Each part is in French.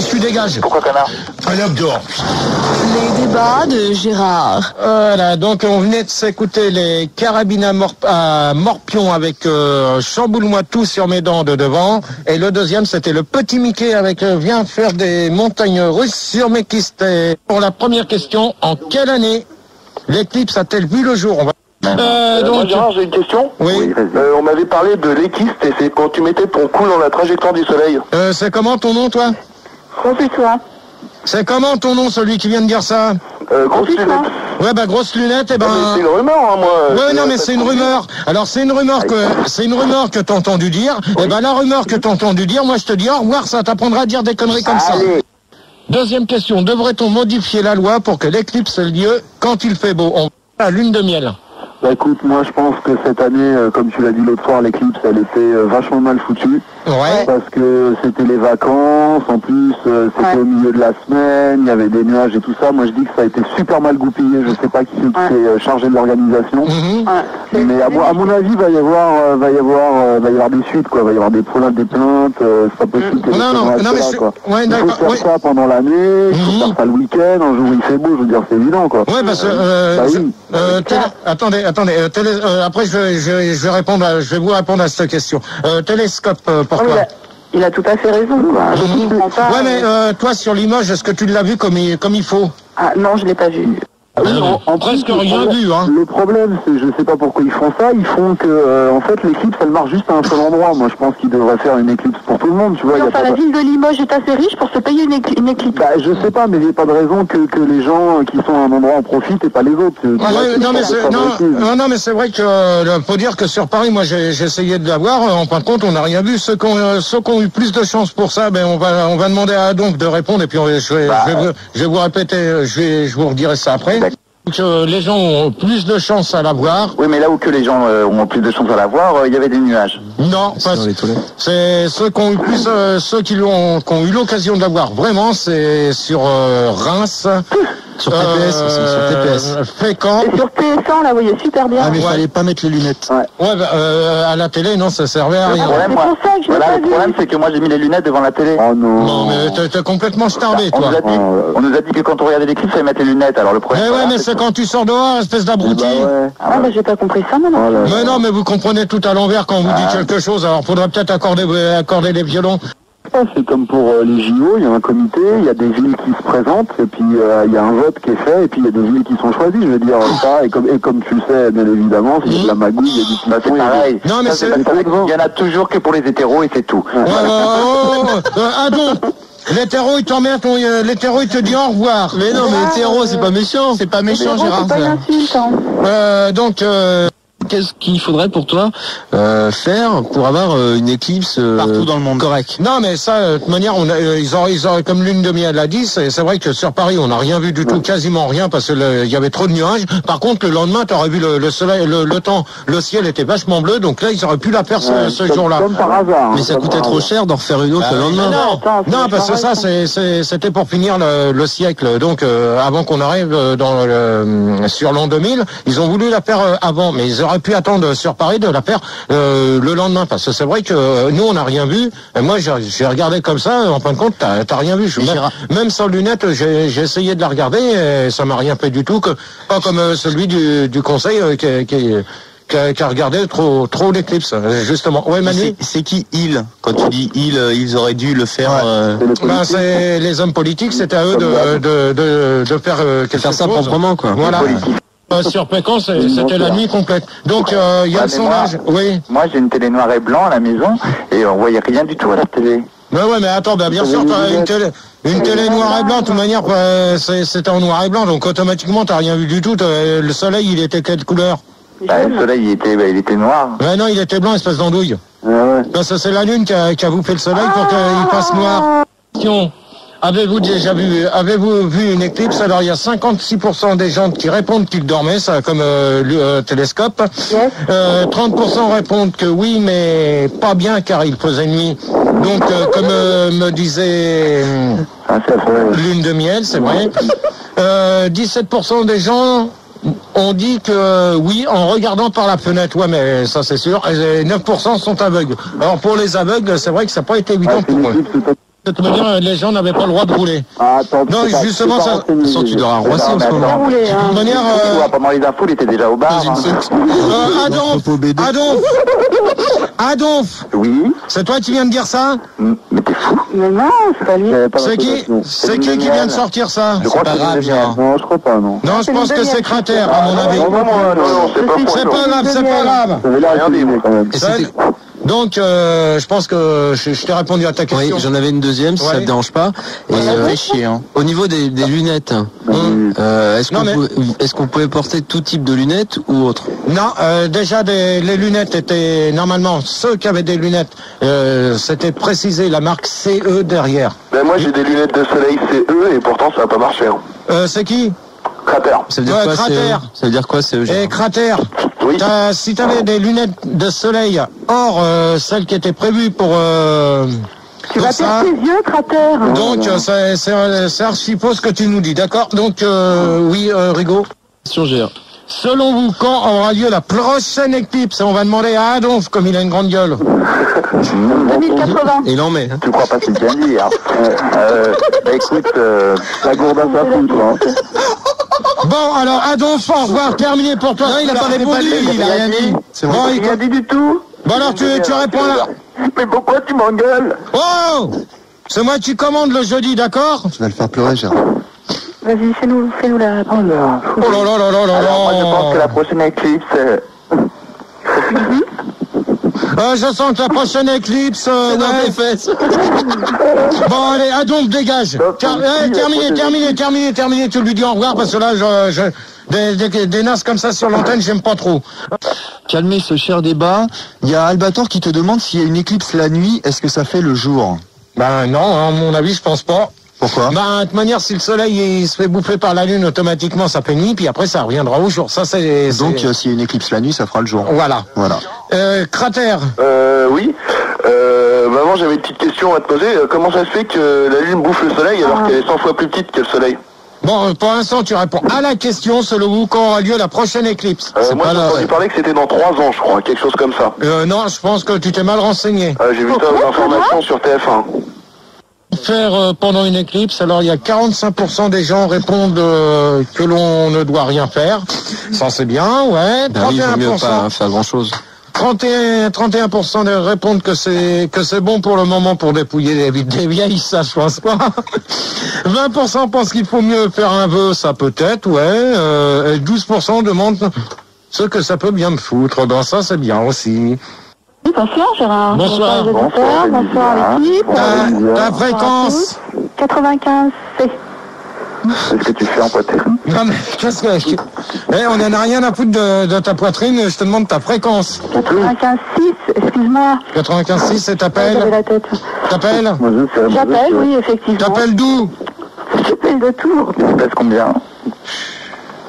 tu dégages. Pourquoi connard? Allez hop dehors. Les débats de Gérard. Voilà, donc on venait de s'écouter les carabines à morpion avec chamboule-moi tout sur mes dents de devant. Et le deuxième, c'était le petit Mickey avec viens faire des montagnes russes sur mes kystes. Et pour la première question, en quelle année l'éclipse a-t-elle vu le jour? Moi, Gérard, j'ai une question. Oui. On m'avait parlé de l'équiste et c'est quand tu mettais ton cou dans la trajectoire du soleil. C'est comment ton nom, toi? François. C'est comment ton nom, celui qui vient de dire ça? Grosse lunette. Ouais, bah grosse lunette, et ben. Mais c'est une rumeur, hein, moi. Ouais, non, mais c'est une rumeur. Alors c'est une rumeur que t'as entendu dire. Oui. Et ben la rumeur que t'as entendu dire, moi je te dis au revoir, ça t'apprendra à dire des conneries comme ça. Deuxième question, devrait-on modifier la loi pour que l'éclipse ait lieu quand il fait beau? On va à lune de miel. Bah écoute, moi je pense que cette année, comme tu l'as dit l'autre soir, l'éclipse elle était vachement mal foutue. Ouais. Parce que c'était les vacances, en plus c'était au milieu de la semaine, il y avait des nuages et tout ça. Moi je dis que ça a été super mal goupillé, je sais pas qui s'est chargé de l'organisation. Mais à mon avis, va y avoir des suites, quoi. Va y avoir des plaintes, c'est pas possible que il faut faire ça pendant l'année, il faut faire ça le week-end, un jour où il fait beau, je veux dire c'est évident, quoi. Ouais, parce que attendez, après je vais vous répondre à cette question. Télescope, pourquoi? Il a tout à fait raison, quoi. Je comprends pas. Ouais, mais toi sur l'image, est-ce que tu l'as vu comme il faut? Ah non, je l'ai pas vu. En presque plus, rien vu, hein. Le problème, c'est, je sais pas pourquoi ils font ça, ils font que, en fait, l'éclipse, elle marche juste à un seul endroit. Moi, je pense qu'ils devraient faire une éclipse pour tout le monde, tu vois. Enfin, la ville de Limoges est assez riche pour se payer une éclipse. Bah, je sais pas, mais il n'y a pas de raison que les gens qui sont à un endroit en profitent et pas les autres. Non, mais c'est vrai que, faut dire que sur Paris, moi, j'ai essayé de l'avoir, en fin de compte, on n'a rien vu. Ceux qui ont eu plus de chance pour ça, ben, on va demander à donc de répondre, et puis je vais vous répéter, je vous redirai ça après. Que les gens ont plus de chance à l'avoir. Oui, mais là où que les gens ont plus de chance à l'avoir, il y avait des nuages. Non, c'est ceux qui ont eu plus, ceux qui ont eu l'occasion de l'avoir. Vraiment, c'est sur Reims. Sur TPS aussi, sur TPS. Fécamp. Et sur TF1, là, vous voyez super bien. Ah, mais fallait pas mettre les lunettes. Ouais, à la télé, non, ça servait à rien. Le problème, c'est que moi, j'ai mis les lunettes devant la télé. Oh non. Non, mais t'es complètement starbé, toi. On nous a dit que quand on regardait l'éclipse, il fallait mettre les lunettes. Alors le problème. Mais c'est quand tu sors dehors, espèce d'abruti. Ah, mais j'ai pas compris ça, non. Mais non, mais vous comprenez tout à l'envers quand on vous dit quelque chose. Alors, faudrait peut-être accorder les violons. C'est comme pour les JO, il y a un comité, il y a des villes qui se présentent, et puis il y a un vote qui est fait, et puis il y a des villes qui sont choisies, je veux dire, ça, et comme tu le sais, bien évidemment, s'il y a de la magouille, il y a du piston. C'est pareil. Non, mais il y en a toujours que pour les hétéros, et c'est tout. L'hétéro, il t'emmerde, l'hétéro, il te dit au revoir. Mais non, mais hétéro, c'est pas méchant. C'est pas méchant, Gérard. C'est pas une insulte, hein. Donc, qu'est-ce qu'il faudrait pour toi faire pour avoir une éclipse partout dans le monde correct? Non, mais ça, de toute manière, ils auraient comme lune de miel à 10. Et c'est vrai que sur Paris, on n'a rien vu du tout, quasiment rien, parce que il y avait trop de nuages. Par contre, le lendemain, tu aurais vu le soleil, le temps, le ciel était vachement bleu. Donc là, ils auraient pu la faire ce jour-là. Comme par hasard. Mais ça coûtait trop cher d'en refaire une autre le lendemain. Non, parce que ça, c'était pour finir le siècle. Donc, avant qu'on arrive sur l'an 2000, ils ont voulu la faire avant, mais ils auraient pu attendre sur Paris de la faire le lendemain, parce que c'est vrai que nous on n'a rien vu. Et moi j'ai regardé comme ça, en fin de compte t'as rien vu. Même sans lunettes, j'ai essayé de la regarder et ça m'a rien fait du tout, pas comme celui du conseil qui a regardé trop l'éclipse, justement. Ouais, Manu. C'est qui ils? Quand tu dis ils auraient dû le faire. C'est les hommes politiques, c'était à eux de faire quelque chose. Ça proprement, quoi. Voilà. Sur Pécan, c'était la nuit complète. Donc, il y a le sondage. Oui. Moi, j'ai une télé noir et blanc à la maison et on voyait rien du tout à la télé. Ouais, mais attends, bien sûr, t'as une télé noir et blanc. De toute manière, c'était en noir et blanc, donc automatiquement, t'as rien vu du tout. Le soleil, il était quelle couleur? Le soleil, il était noir. Ouais, non, il était blanc, espèce d'andouille. Ça, c'est la lune qui a bouffé le soleil pour qu'il passe noir. Avez-vous vu une éclipse? Alors il y a 56% des gens qui répondent qu'ils dormaient, ça comme télescope. 30% répondent que oui, mais pas bien car il faisait nuit. Donc comme me disait lune de miel, c'est vrai. 17% des gens ont dit que oui, en regardant par la fenêtre. Ouais, mais ça c'est sûr. Et 9% sont aveugles. Alors pour les aveugles, c'est vrai que ça n'a pas été évident pour eux. De toute manière, les gens n'avaient pas le droit de rouler. Ah, attends, non, justement, ça. Sans tu dois à Roissy en ce moment. De toute manière. Pendant les infos, il était déjà au bar. Adolphe. Oui. C'est toi qui viens de dire ça? Mais t'es fou. Mais non, c'est pas lui. C'est qui vient de sortir ça? Je crois que c'est pas grave. Non, je crois pas, non. Non, je pense que c'est Crater, à mon avis. Non, c'est pas grave, c'est pas grave. Ça avait l'air rien dit, quand même. Donc, je pense que je t'ai répondu à ta question. Oui, j'en avais une deuxième, si ça te dérange pas. Et ça fait chier, hein. Au niveau des lunettes, est-ce qu'on pouvait porter tout type de lunettes ou autre? Non, déjà les lunettes étaient normalement ceux qui avaient des lunettes, c'était précisé la marque CE derrière. Ben moi j'ai des lunettes de soleil CE et pourtant ça n'a pas marché. Hein. C'est qui? Crater. Ça veut dire quoi, Crater. Ça veut dire quoi, CE? Et Crater. Oui. Si tu avais des lunettes de soleil hors celles qui étaient prévues pour tu vas perdre tes yeux, Crater. Donc c'est archi faux ce que tu nous dis, d'accord? Donc oui, Rigaud. Sur GR. Selon vous, quand aura lieu la prochaine éclipse? On va demander à Adolphe, comme il a une grande gueule. 2080. Il en met. Hein. Tu crois pas ce qu'il vient de dire? Écoute, la gourde à sa foutre, hein. Bon, alors, Adolphe, au revoir, terminé pour toi. Non, il a pas répondu, il a rien dit. C'est bon, il a rien dit du tout. Bon, alors, tu réponds là. Mais pourquoi tu m'engueules? Oh! C'est moi qui commande le jeudi, d'accord? Tu vas le faire pleurer, Gérard. Vas-y, fais-nous la... Oh là là là là là là. Moi, je pense que la prochaine éclipse... je sens que la prochaine éclipse... dans tes fesses. Bon, allez, Adolphe, dégage. Terminé. Tu lui dis au revoir, parce que là, des nasses comme ça sur l'antenne, j'aime pas trop. Calmez ce cher débat. Il y a Albator qui te demande s'il y a une éclipse la nuit, est-ce que ça fait le jour? Ben non, à mon avis, je pense pas. Pourquoi? Ben, de toute manière, si le soleil il se fait bouffer par la lune, automatiquement, ça fait nuit, puis après, ça reviendra au jour. Ça, Donc, s'il y a une éclipse la nuit, ça fera le jour. Voilà. Crater. Oui. Maman, j'avais une petite question à te poser. Comment ça se fait que la lune bouffe le soleil alors qu'elle est 100 fois plus petite que le soleil? Bon, pour l'instant, tu réponds à la question, selon vous, quand aura lieu la prochaine éclipse? Moi, j'ai entendu parler que c'était dans 3 ans, je crois, quelque chose comme ça. Non, je pense que tu t'es mal renseigné. J'ai vu tas d'informations sur TF1. Faire pendant une éclipse, alors il y a 45% des gens répondent que l'on ne doit rien faire. Ça, c'est bien, ouais. 31%. Il vaut mieux pas faire grand-chose. 31% répondent que c'est bon pour le moment pour dépouiller des vieilles, ça je pense pas. 20% pensent qu'il faut mieux faire un vœu, ça peut-être, ouais. Et 12% demandent ce que ça peut bien me foutre. Ben ça c'est bien aussi. Bonsoir Gérard. Bonsoir. Bonsoir l'équipe. Ta fréquence 95 C. Qu'est-ce que tu fais en poitrine? Non mais qu'est-ce que... on en a rien à foutre de ta poitrine, je te demande ta fréquence. 95,6, excuse-moi. 95,6 et t'appelles? J'avais la tête. T'appelles? J'appelle, oui, effectivement. T'appelles d'où? J'appelle de Tours. Tu pèses combien?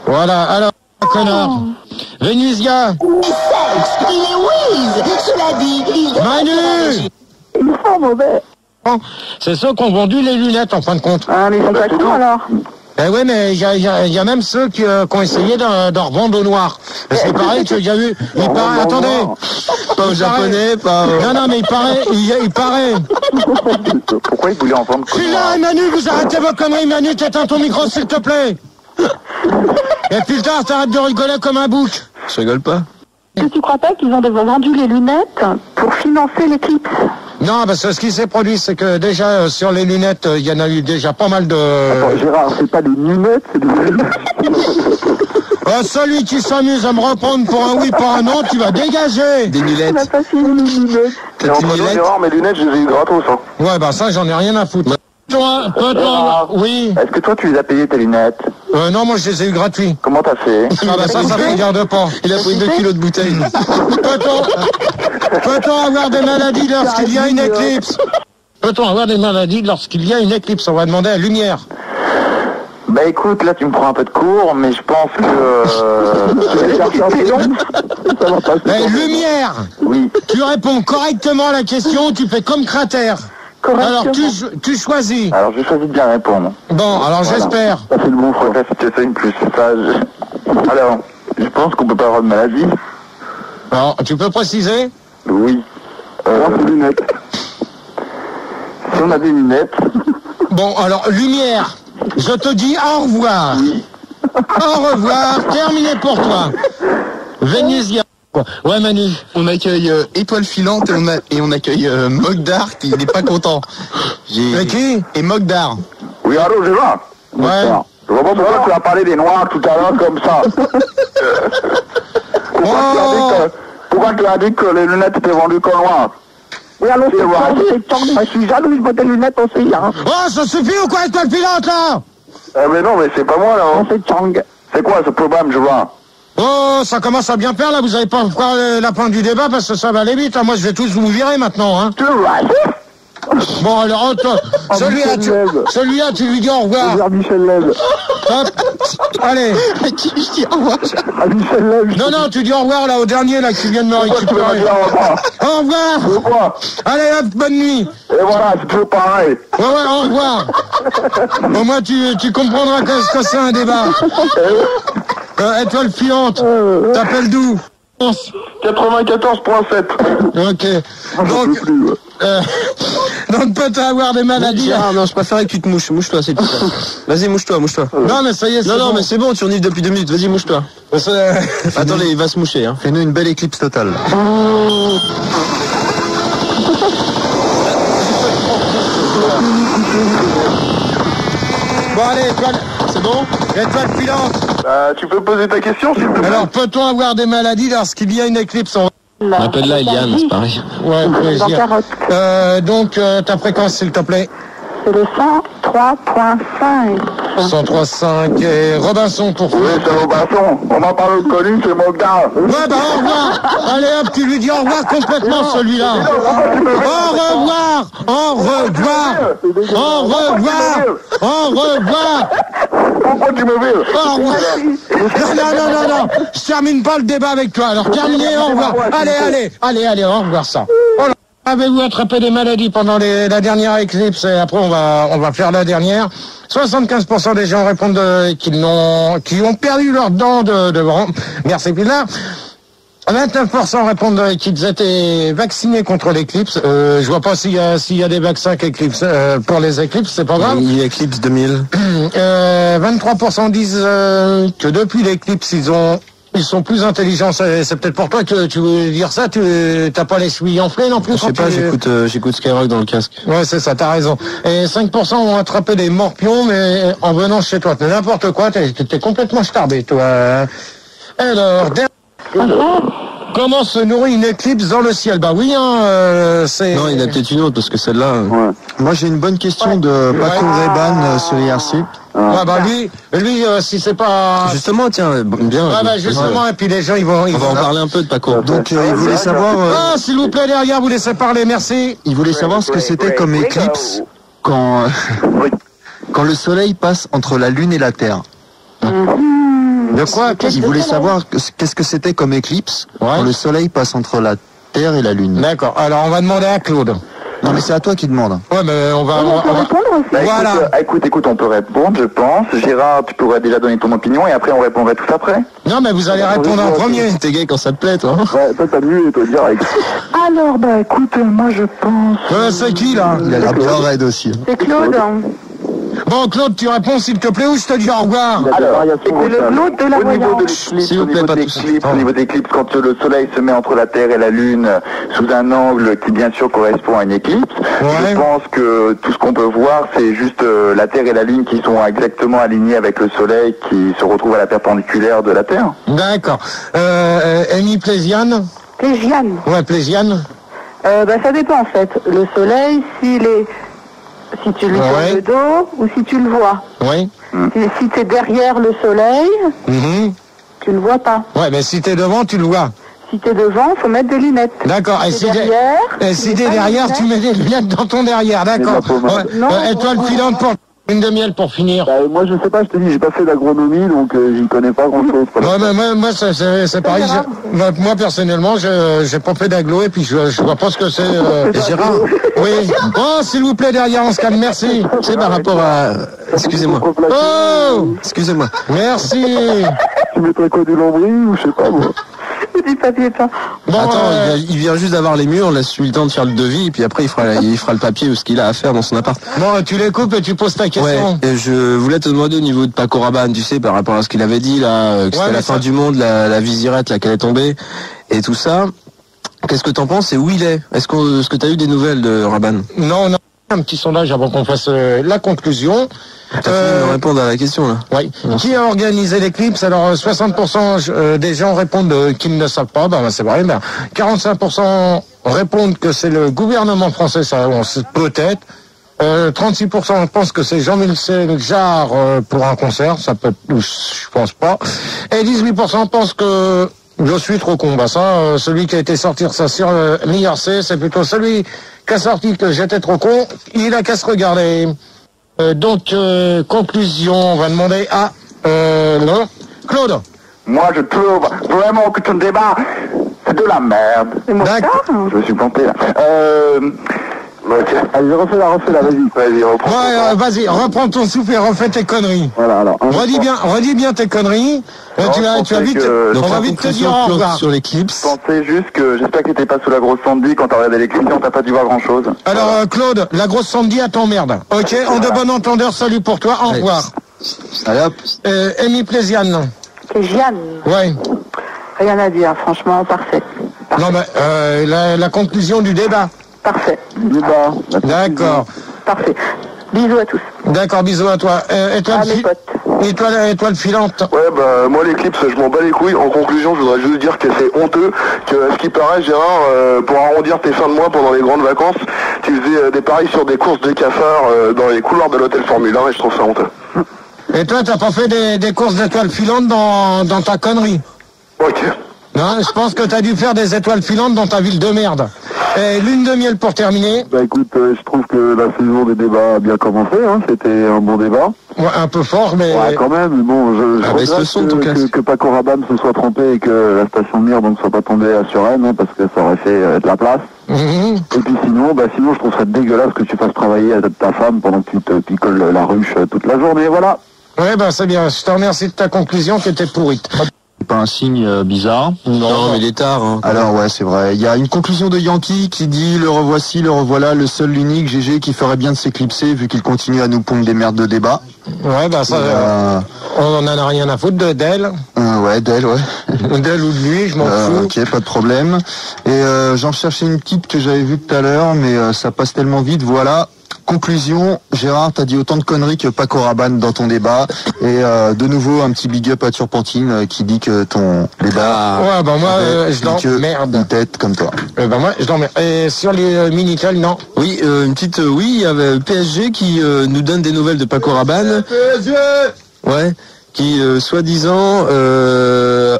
Voilà, alors, connard. Vénusia. Il est whiz, cela dit. Manu. Ils sont mauvais. C'est ceux qui ont vendu les lunettes en fin de compte. Ah, mais ils sont pas cons alors. Eh oui, mais il y a même ceux qui ont essayé d'en revendre au noir. C'est pareil, tu as vu, il paraît, attendez. Pas au japonais, pas... Non, mais il paraît. Pourquoi ils voulaient en vendre? Je suis là, Manu, vous arrêtez vos conneries, Manu, t'éteins ton micro, s'il te plaît. Et plus tard, t'arrêtes de rigoler comme un bouc. Je rigole pas. Est-ce que tu crois pas qu'ils ont vendu les lunettes pour financer l'éclipse? Non, parce que ce qui s'est produit, c'est que déjà, sur les lunettes, il y en a eu déjà pas mal de... Attends, Gérard, c'est pas des lunettes, c'est des lunettes. Celui qui s'amuse à me reprendre pour un oui, pour un non, tu vas dégager. Des lunettes. On a pas fini les lunettes. Et entre nous, Gérard, mes lunettes, je les ai eu gratos. Hein. Ouais, bah ça, j'en ai rien à foutre. Toi, oui. Est-ce que toi, tu les as payées, tes lunettes? Non, moi, je les ai eu gratuits. Comment t'as fait? Ah bah ça regarde pas. Il a pris 2 kilos de bouteilles. Peut-on avoir des maladies lorsqu'il y a une éclipse? Peut-on avoir des maladies lorsqu'il y a une éclipse? On va demander à Lumière. Bah écoute, là tu me prends un peu de cours, mais je pense que... Ça va passer. Lumière. Oui. Tu réponds correctement à la question, tu fais comme Crater. Alors tu choisis. Alors je choisis de bien répondre. Bon, alors voilà. J'espère. Ça c'est le bon frère, si tu fais une plus sage. Alors, je pense qu'on peut pas avoir de maladie. Alors, tu peux préciser? Oui. Lunettes. Si on a des lunettes. Bon, alors, lumière, je te dis au revoir. Au revoir, terminé pour toi. Vénésia. Ouais, Manu. On accueille Étoile Filante et on accueille Mogdar qui n'est pas content. Et qui? Et Mogdar. Oui, allô, Gérard. Ouais. Je vois pas pourquoi tu as parlé des noirs tout à l'heure comme ça. Pourquoi tu as dit que les lunettes étaient vendues qu'en noir? Oui, allô, c'est Chang. Je suis jaloux, je vois des lunettes aussi, hein. Oh, ça suffit ou quoi, Étoile Filante, là? Mais non, mais c'est pas moi, là. Hein. C'est Chang. C'est quoi ce problème, je vois? Oh, ça commence à bien faire, là. Vous avez pas encore la fin du débat parce que ça va aller vite. Hein. Moi, je vais tous vous virer maintenant, hein. Tu vois? Bon, alors, celui-là, tu lui dis au revoir. Michel Leb. Hop. Allez. Qui je dis au revoir? Michel Leb. Non, tu dis au revoir, là, au dernier, là, qui vient de me récupérer. Au revoir. Pourquoi? Allez, hop, bonne nuit. Et voilà, c'est toujours pareil. Ouais, au revoir. Au moins, tu comprendras ce que c'est un débat. Étoile Filante, t'appelles d'où? 94.7. Ok. Donc peut avoir des maladies. Non, je préférais que tu te mouches. Mouche-toi, c'est tout. Vas-y, mouche-toi. Non, mais ça y est, Non, mais c'est bon, tu renifles depuis 2 minutes. Vas-y, mouche-toi. Attendez, il va se moucher. Hein. Fais-nous une belle éclipse totale. Bon, allez, Étoile. C'est bon? Étoile Filante. Tu peux poser ta question, s'il te plaît? Alors, peut-on avoir des maladies lorsqu'il y a une éclipse? Appelle-la Eliane, c'est pareil. Ouais, plaisir. Donc, ta fréquence, s'il te plaît. C'est le 103.5. 103.5 et Robinson pour Oui, c'est Robinson. On m'a pas reconnu, c'est mon gars. Ouais, bah au revoir. Allez hop, tu lui dis au revoir complètement celui-là. Au revoir. Au revoir. Au revoir. Au revoir. Pourquoi tu me veux? Au revoir. Non. Je termine pas le débat avec toi. Alors terminez, au revoir. Allez, au revoir ça. Oh là. Avez-vous attrapé des maladies pendant la dernière éclipse et après on va faire la dernière. 75% des gens répondent qui ont perdu leurs dents devant. Merci Pilar. 29% répondent qu'ils étaient vaccinés contre l'éclipse. Je vois pas s'il y a des vaccins pour les éclipses, c'est pas grave. Il y a Eclipse 2000. 23% disent que depuis l'éclipse ils sont plus intelligents. C'est peut-être pour toi que tu veux dire ça. Tu t'as pas les chevilles enflées non plus? Je sais pas, j'écoute Skyrock dans le casque. Ouais, c'est ça, t'as raison. Et 5% ont attrapé des morpions, mais en venant chez toi. N'importe quoi, t'es complètement starbé, toi. Alors, comment se nourrit une éclipse dans le ciel? Bah oui, c'est... Non, il y en a peut-être une autre, parce que celle-là... Ouais. Moi, j'ai une bonne question de Paco Reban sur IRC. Ouais, bah lui, si c'est pas... Justement, tiens, bien. Ouais, bah justement, et puis les gens, ils vont en parler un peu de Paco. Donc, il voulait savoir... s'il vous plaît, derrière, vous laissez parler, merci. Il voulait savoir ce que c'était comme éclipse quand le soleil passe entre la Lune et la Terre. De quoi? Il voulait savoir qu'est-ce que c'était comme éclipse quand le soleil passe entre la Terre et la Lune. D'accord, alors on va demander à Claude. Non, mais c'est à toi qui demande. Ouais, mais on va répondre aussi. Voilà. Écoute, on peut répondre, je pense. Gérard, tu pourrais déjà donner ton opinion et après on répondrait tous après. Non, mais vous allez répondre en premier. T'es gay quand ça te plaît, toi. Ouais, toi t'as mieux, toi direct. Alors, écoute, moi je pense... C'est qui, là? Il a l'air bien raide aussi. C'est Claude. Bon, Claude, tu réponds s'il te plaît ou je te dis au revoir? Alors, c'est le Claude de la voyance. Au niveau de l'éclipse, quand le soleil se met entre la Terre et la Lune sous un angle qui bien sûr correspond à une éclipse, je pense que tout ce qu'on peut voir, c'est juste la Terre et la Lune qui sont exactement alignés avec le soleil qui se retrouve à la perpendiculaire de la Terre. D'accord. Amy Plésiane? Plégiane. Ouais, Plésiane. Ça dépend en fait. Le soleil, si tu lui tournes le dos ou si tu le vois. Oui. Si tu es derrière le soleil, tu le vois pas. Ouais, mais si t'es devant, tu le vois. Si t'es devant, faut mettre des lunettes. D'accord. Si t'es derrière, tu mets des lunettes dans ton derrière. D'accord. Étoile filante pour une de miel pour finir. Moi, je sais pas, je te dis, j'ai pas fait d'agronomie, donc j'y connais pas grand-chose. Ouais, mais moi, c'est pareil. Moi, personnellement, j'ai pas fait d'aglo et puis je vois pas ce que c'est. Gérard. Oui. Oh, s'il vous plaît, derrière, on se calme. Merci. C'est par rapport à... Excusez-moi. Oh, excusez-moi. Merci. Tu mettrais quoi, du lambris ou je sais pas, moi? Du papier peint. Bon, attends, il vient juste d'avoir les murs, laisse-lui le temps de faire le devis, et puis après il fera le papier ou ce qu'il a à faire dans son appart. Bon, tu les coupes et tu poses ta question. Ouais, et je voulais te demander au niveau de Paco Rabanne, tu sais, par rapport à ce qu'il avait dit là, que c'était la fin du monde, la visirette là qu'elle est tombée, et tout ça. Qu'est-ce que t'en penses et où il est? Est-ce que t'as eu des nouvelles de Rabanne? Non, on a un petit sondage avant qu'on fasse la conclusion. T'as fini de répondre à la question là. Oui. Qui a organisé l'éclipse? Alors 60% des gens répondent qu'ils ne savent pas. Ben c'est vrai. 45% répondent que c'est le gouvernement français. Ça, on sait peut-être. 36% pensent que c'est Jean-Michel Jarre pour un concert. Ça peut, je pense pas. Et 18% pensent que je suis trop con. Bah ça, celui qui a été sortir ça sur l'IRC, c'est plutôt celui qui a sorti que j'étais trop con. Il a qu'à se regarder. Donc, conclusion, on va demander à Claude. Moi, je trouve vraiment que ton débat, c'est de la merde. D'accord. Je me suis planté, là. Ok. Allez, refais-la, vas-y, reprends. Ouais, vas-y, reprends ton souffle et refais tes conneries. Voilà, alors. Redis bien tes conneries. Tu as vite, on va vite te dire au revoir. Sur l'éclipse. Je pensais juste que, j'espère que t'étais pas sous la grosse Sandy quand t'as regardé l'éclipse, on t'a pas dû voir grand chose. Alors, Claude, la grosse Sandy, elle t'emmerde. Ok, en de bon entendeur, salut pour toi, au revoir. Allez hop. Amy Plésiane. Jeanne. Ouais. Rien à dire, franchement, parfait. Non, mais, la conclusion du débat. Parfait. Débat. D'accord. Parfait. Bisous à tous. D'accord, bisous à toi. Étoile filante. Ouais, bah, moi, l'éclipse, je m'en bats les couilles. En conclusion, je voudrais juste dire que c'est honteux, que, à ce qui paraît, Gérard, pour arrondir tes fins de mois pendant les grandes vacances, tu faisais des paris sur des courses de cafards dans les couloirs de l'hôtel Formule 1 et je trouve ça honteux. Et toi, t'as pas fait des courses d'étoiles filantes dans ta connerie? Ok. Non, je pense que t'as dû faire des étoiles filantes dans ta ville de merde. Et lune de miel pour terminer. Bah écoute, je trouve que la saison des débats a bien commencé, hein. C'était un bon débat. Ouais, un peu fort, mais... Ouais, quand même, mais bon, je regrette que Paco Rabanne se soit trompé et que la station Mir donc soit pas tombée à Suresnes, hein, parce que ça aurait fait de la place. Mmh. Et puis sinon, je trouve ça dégueulasse que tu fasses travailler ta femme pendant que tu te picoles la ruche toute la journée, voilà. Ouais, c'est bien. Je te remercie de ta conclusion qui était pourrite. C'est pas un signe bizarre. Non, mais il est tard. Hein. Alors ouais, c'est vrai. Il y a une conclusion de Yankee qui dit le revoici, le revoilà, le seul, l'unique GG qui ferait bien de s'éclipser vu qu'il continue à nous pondre des merdes de débat. Ouais, on en a rien à foutre d'elle. Ouais, d'elle, ouais. D'elle ou de lui, je m'en fous. Ok, pas de problème. Et j'en cherchais une petite que j'avais vue tout à l'heure, mais ça passe tellement vite. Voilà. Conclusion, Gérard, t'as dit autant de conneries que Paco Rabanne dans ton débat. Et de nouveau, un petit big up à Turpentine qui dit que ton débat... Ouais, moi, je l'emmerde. Une tête comme toi. Moi, je l'emmerde. Et sur les Minitel, non. Oui, une petite... oui, il y avait PSG qui nous donne des nouvelles de Paco Rabanne. PSG. Ouais. Qui, soi-disant,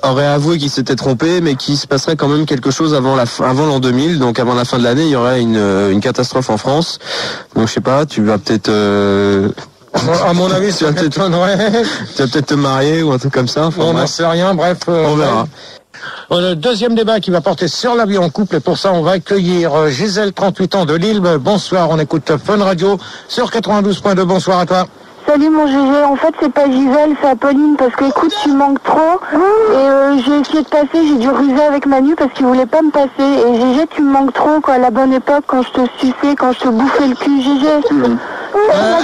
aurait avoué qu'il s'était trompé, mais qu'il se passerait quand même quelque chose avant l'an 2000, donc avant la fin de l'année, il y aurait une catastrophe en France. Donc je sais pas, tu vas peut-être... à mon avis, tu vas peut-être te marier ou un truc comme ça. Enfin, on n'en sait rien, bref. On verra. Le deuxième débat qui va porter sur la vie en couple, et pour ça on va accueillir Gisèle, 38 ans de Lille. Bonsoir, on écoute Fun Radio sur 92.2. Bonsoir à toi. Salut mon GG, en fait c'est pas Gisèle, c'est Apolline parce que écoute tu manques trop et j'ai essayé de passer, j'ai dû ruser avec Manu parce qu'il voulait pas me passer et GG tu me manques trop quoi, à la bonne époque quand je te suçais, quand je te bouffais le cul GG.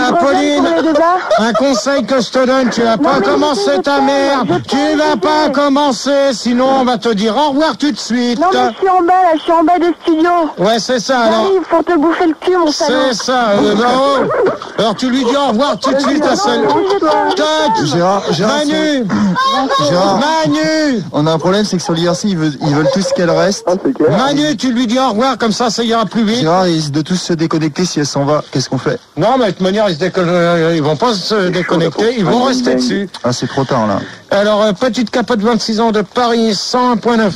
Apolline, un conseil que je te donne, tu vas pas commencer ta merde, tu vas pas commencer, sinon on va te dire au revoir tout de suite. Non mais je suis en bas là, je suis en bas des studios. Ouais c'est ça alors. J'arrive pour te bouffer le cul mon salaud. C'est ça, alors tu lui dis au revoir tout de suite à celle. Gérard, Manu, on a un problème, c'est que sur l'IRC ils veulent tous qu'elle reste. Manu, tu lui dis au revoir, comme ça ira plus vite. Gérard, ils risquent de tous se déconnecter si elle s'en va, qu'est-ce qu'on fait? Non mais de toute manière ils vont pas se déconnecter, ils vont rester dessus. Ah c'est trop tard là. Alors petite capote 26 ans de Paris, 101.9.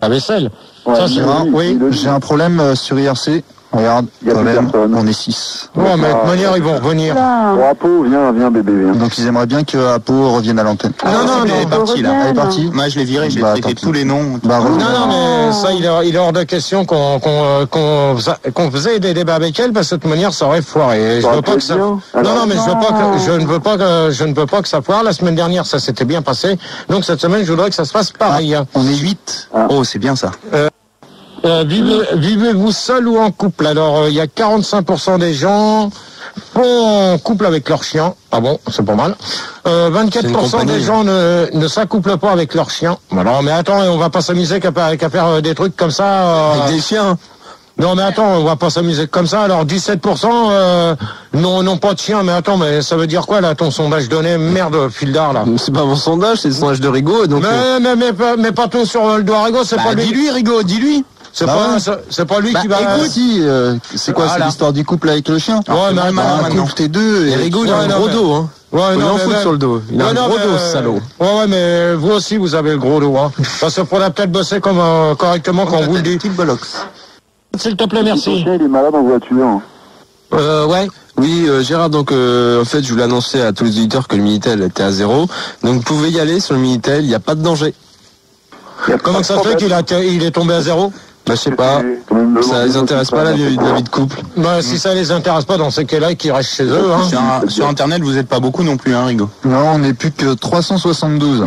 La vaisselle. Ouais, Gérard, oui, j'ai un problème sur IRC. Regarde, Il y a quand plus même, personne. on est 6. Ouais, mais de toute manière, ils vont revenir. Bon, Apo, viens bébé, viens. Donc ils aimeraient bien que Apo revienne à l'antenne. Non, Elle est partie, là. Elle est partie. Moi, je l'ai viré, j'ai traité tous les noms. Bah, Non, mais ça, il est hors de question qu'on faisait des débats avec elle, parce que de toute manière, ça aurait foiré. Je veux pas que ça... Non, mais je ne veux pas que ça foire. La semaine dernière, ça s'était bien passé. Donc cette semaine, je voudrais que ça se passe pareil. On est 8. Oh, c'est bien ça. Vivez-vous seul ou en couple? Alors, il y a 45% des gens en couple avec leur chien. Ah bon, c'est pas mal. 24% des gens ne s'accouplent pas avec leur chien. Alors, mais attends, on va pas s'amuser qu'à faire des trucs comme ça. Avec des chiens. Non, mais attends, on va pas s'amuser comme ça. Alors, 17% non pas de chien. Mais attends, mais ça veut dire quoi, là, ton sondage donné? Merde, fil d'art, là. C'est pas mon sondage, c'est le sondage de Rigaud. Donc, mais pas tout sur le doigt Rigaud, c'est pas lui. Dis-lui, Rigaud, dis-lui. C'est pas lui qui va... Écoute, c'est quoi, c'est l'histoire du couple avec le chien? Ouais, mais un couple, t'es deux. Et Rigaud, il a un gros dos, hein. Ouais, il en fout sur le dos. Il a un gros dos, ce salaud. Ouais, mais vous aussi, vous avez le gros dos, hein. Parce que faudra peut-être bosser correctement quand on vous le dit. S'il te plaît, merci. Il est malade en voiture. Ouais. Oui, Gérard, donc en fait, je voulais annoncer à tous les auditeurs que le Minitel était à 0. Donc vous pouvez y aller sur le Minitel, il n'y a pas de danger. Comment ça se fait qu'il est tombé à 0? Bah, je sais pas. Ça les intéresse pas la vie de couple. Bah, si ça les intéresse pas, dans ces cas-là, qu'ils restent chez eux, hein. Sur Internet, vous êtes pas beaucoup non plus, hein, Rigaud. Non, on n'est plus que 372. Ça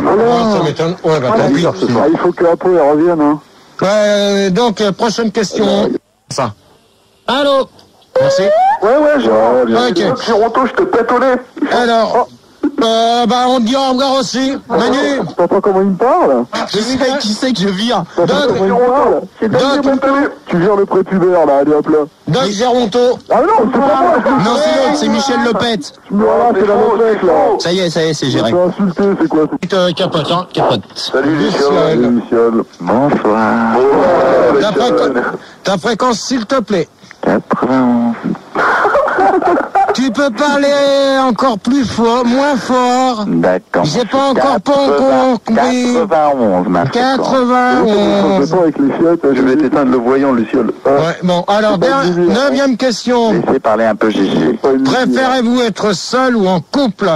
m'étonne. Ouais, bah, tant pis. Il faut que Apo revienne, hein. Donc, prochaine question. Ça. Allô? Merci. Ouais, Gérard. Gironto, je te pète au nez. Alors, on te dit au revoir aussi. Manu. T'entends comment il me parle? Qui sait que je vire? Tu vires le prépubère, là, allez hop là. Doc Géronto. Ah non, c'est pas moi. Non, c'est l'autre, c'est Michel Lepette. Voilà, c'est la mec, là. Ça y est, c'est géré. Tu t'es insulté, c'est quoi? Capote, hein, capote. Salut, Michel. Bonsoir. Ta fréquence, s'il te plaît. 91. Tu peux parler encore plus fort, moins fort. D'accord. J'ai pas encore compris. 91, ma 91. Avec les fiottes, je vais t'éteindre le voyant, Luciole. Ouais, bon, alors, 9e question. Laissez parler un peu Gégé. Préférez-vous être seul ou en couple?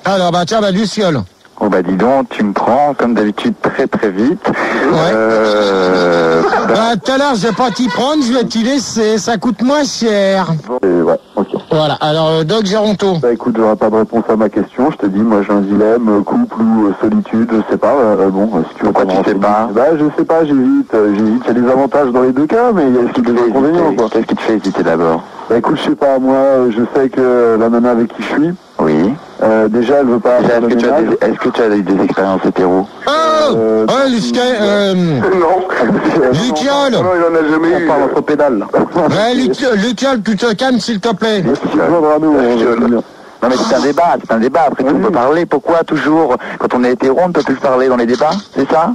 Alors, tiens, Luciole. Oh dis donc, tu me prends comme d'habitude très très vite. Ouais. Tout à l'heure, je vais pas t'y prendre, je vais t'y laisser, ça coûte moins cher. Ouais, ok. Voilà, alors Doc Géronto. Écoute, j'aurai pas de réponse à ma question, je te dis, moi j'ai un dilemme, couple ou solitude, je sais pas, si tu veux. Pourquoi tu sais pas? Je sais pas, j'hésite, il y a des avantages dans les deux cas, mais il y a aussi des inconvénients, quoi. Qu'est-ce qui te fait hésiter d'abord? Écoute, je sais pas, moi, je sais que la nana avec qui je suis, oui. Déjà, elle veut pas. Est-ce que tu as des expériences hétéro? Ouais, Luciole. Non, il en a jamais eu. On parle entre pédales, là. Ouais, Luciole, tu te calmes, s'il te plaît. Non mais c'est un débat, après on peut parler, pourquoi toujours, quand on est hétéro, on ne peut plus parler dans les débats, c'est ça?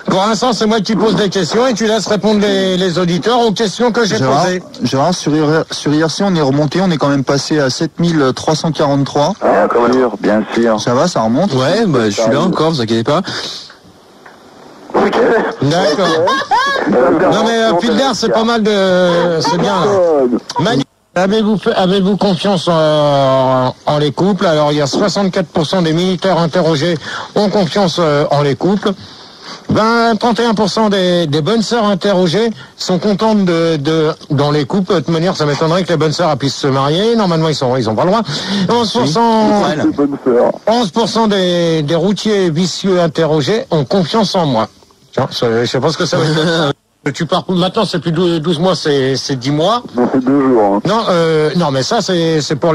Pour l'instant, c'est moi qui pose des questions et tu laisses répondre les auditeurs aux questions que j'ai posées. Gérard, sur IRC, on est remonté, on est quand même passé à 7343. Bien sûr. Ça va, ça remonte? Ouais, je suis là encore, vous inquiétez pas. Ok. D'accord. Non mais fil d'air, c'est pas mal de... C'est bien, là. Manu, avez-vous confiance en les couples? Alors, il y a 64% des militaires interrogés ont confiance en les couples. 31% des bonnes sœurs interrogées sont contentes dans les couples. De toute manière, ça m'étonnerait que les bonnes sœurs puissent se marier. Normalement, ils ont pas le droit. 11% des routiers vicieux interrogés ont confiance en moi. Tiens, je sais pas ce que ça veut dire. Tu pars maintenant, c'est plus 12 mois, c'est 10 mois. Non, c'est 2 jours. Hein. Non, mais ça, c'est pour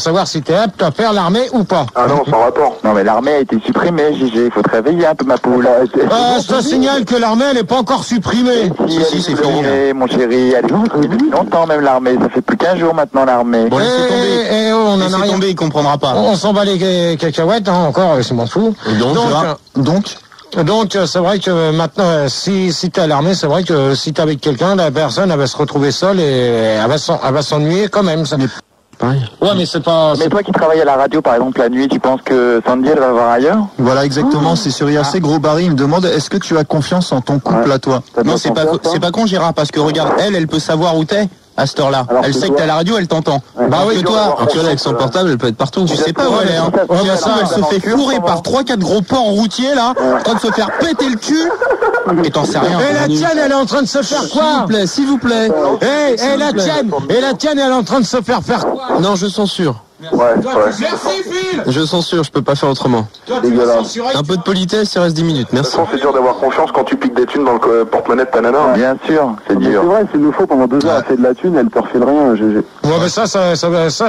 savoir si t'es apte à faire l'armée ou pas. Ah non, sans rapport. Non, mais l'armée a été supprimée, Gégé. Il faut te réveiller un peu, ma poule. Je te signale que l'armée, elle est pas encore supprimée. Si, c'est fini, mon chéri. Elle est supprimée depuis longtemps, même l'armée. Ça fait plus qu'un jour maintenant, l'armée. Bon, laissez tomber, il comprendra pas. On s'en bat les cacahuètes, hein, encore, je m'en fous. Donc, c'est vrai que maintenant, si t'es à l'armée, c'est vrai que si t'es avec quelqu'un, la personne, elle va se retrouver seule et elle va s'ennuyer quand même. Ça n'est pas pareil. Ouais, mais c'est pas... Mais toi qui travailles à la radio, par exemple, la nuit, tu penses que Sandy, elle va voir ailleurs? Voilà, exactement, c'est sur IRC. Gros Barry, il me demande, est-ce que tu as confiance en ton couple à toi? Non, c'est pas con, Gérard, parce que regarde, elle peut savoir où t'es à cette heure-là. Elle sait que t'es à la radio, elle t'entend. Bah oui, toi, tu vois, avec son portable, elle peut être partout. Tu sais pas où elle est, hein. Elle se fait fourrer par 3-4 gros porcs routiers, là, en train de se faire péter le cul. Et t'en sais rien. Et la tienne, elle est en train de se faire quoi? S'il vous plaît. Et la tienne, elle est en train de se faire quoi? Non, je censure. Merci Phil. Je censure, je peux pas faire autrement. Dégueulasse. Un peu de politesse, il reste 10 minutes, De toute merci. façon, c'est dur d'avoir confiance quand tu piques des thunes dans le porte-monnaie de ta nana. Bien sûr, c'est dur. C'est vrai, s'il nous faut pendant 2 heures, elle fait de la thune, elle te refile rien, GG. Ouais, mais ça,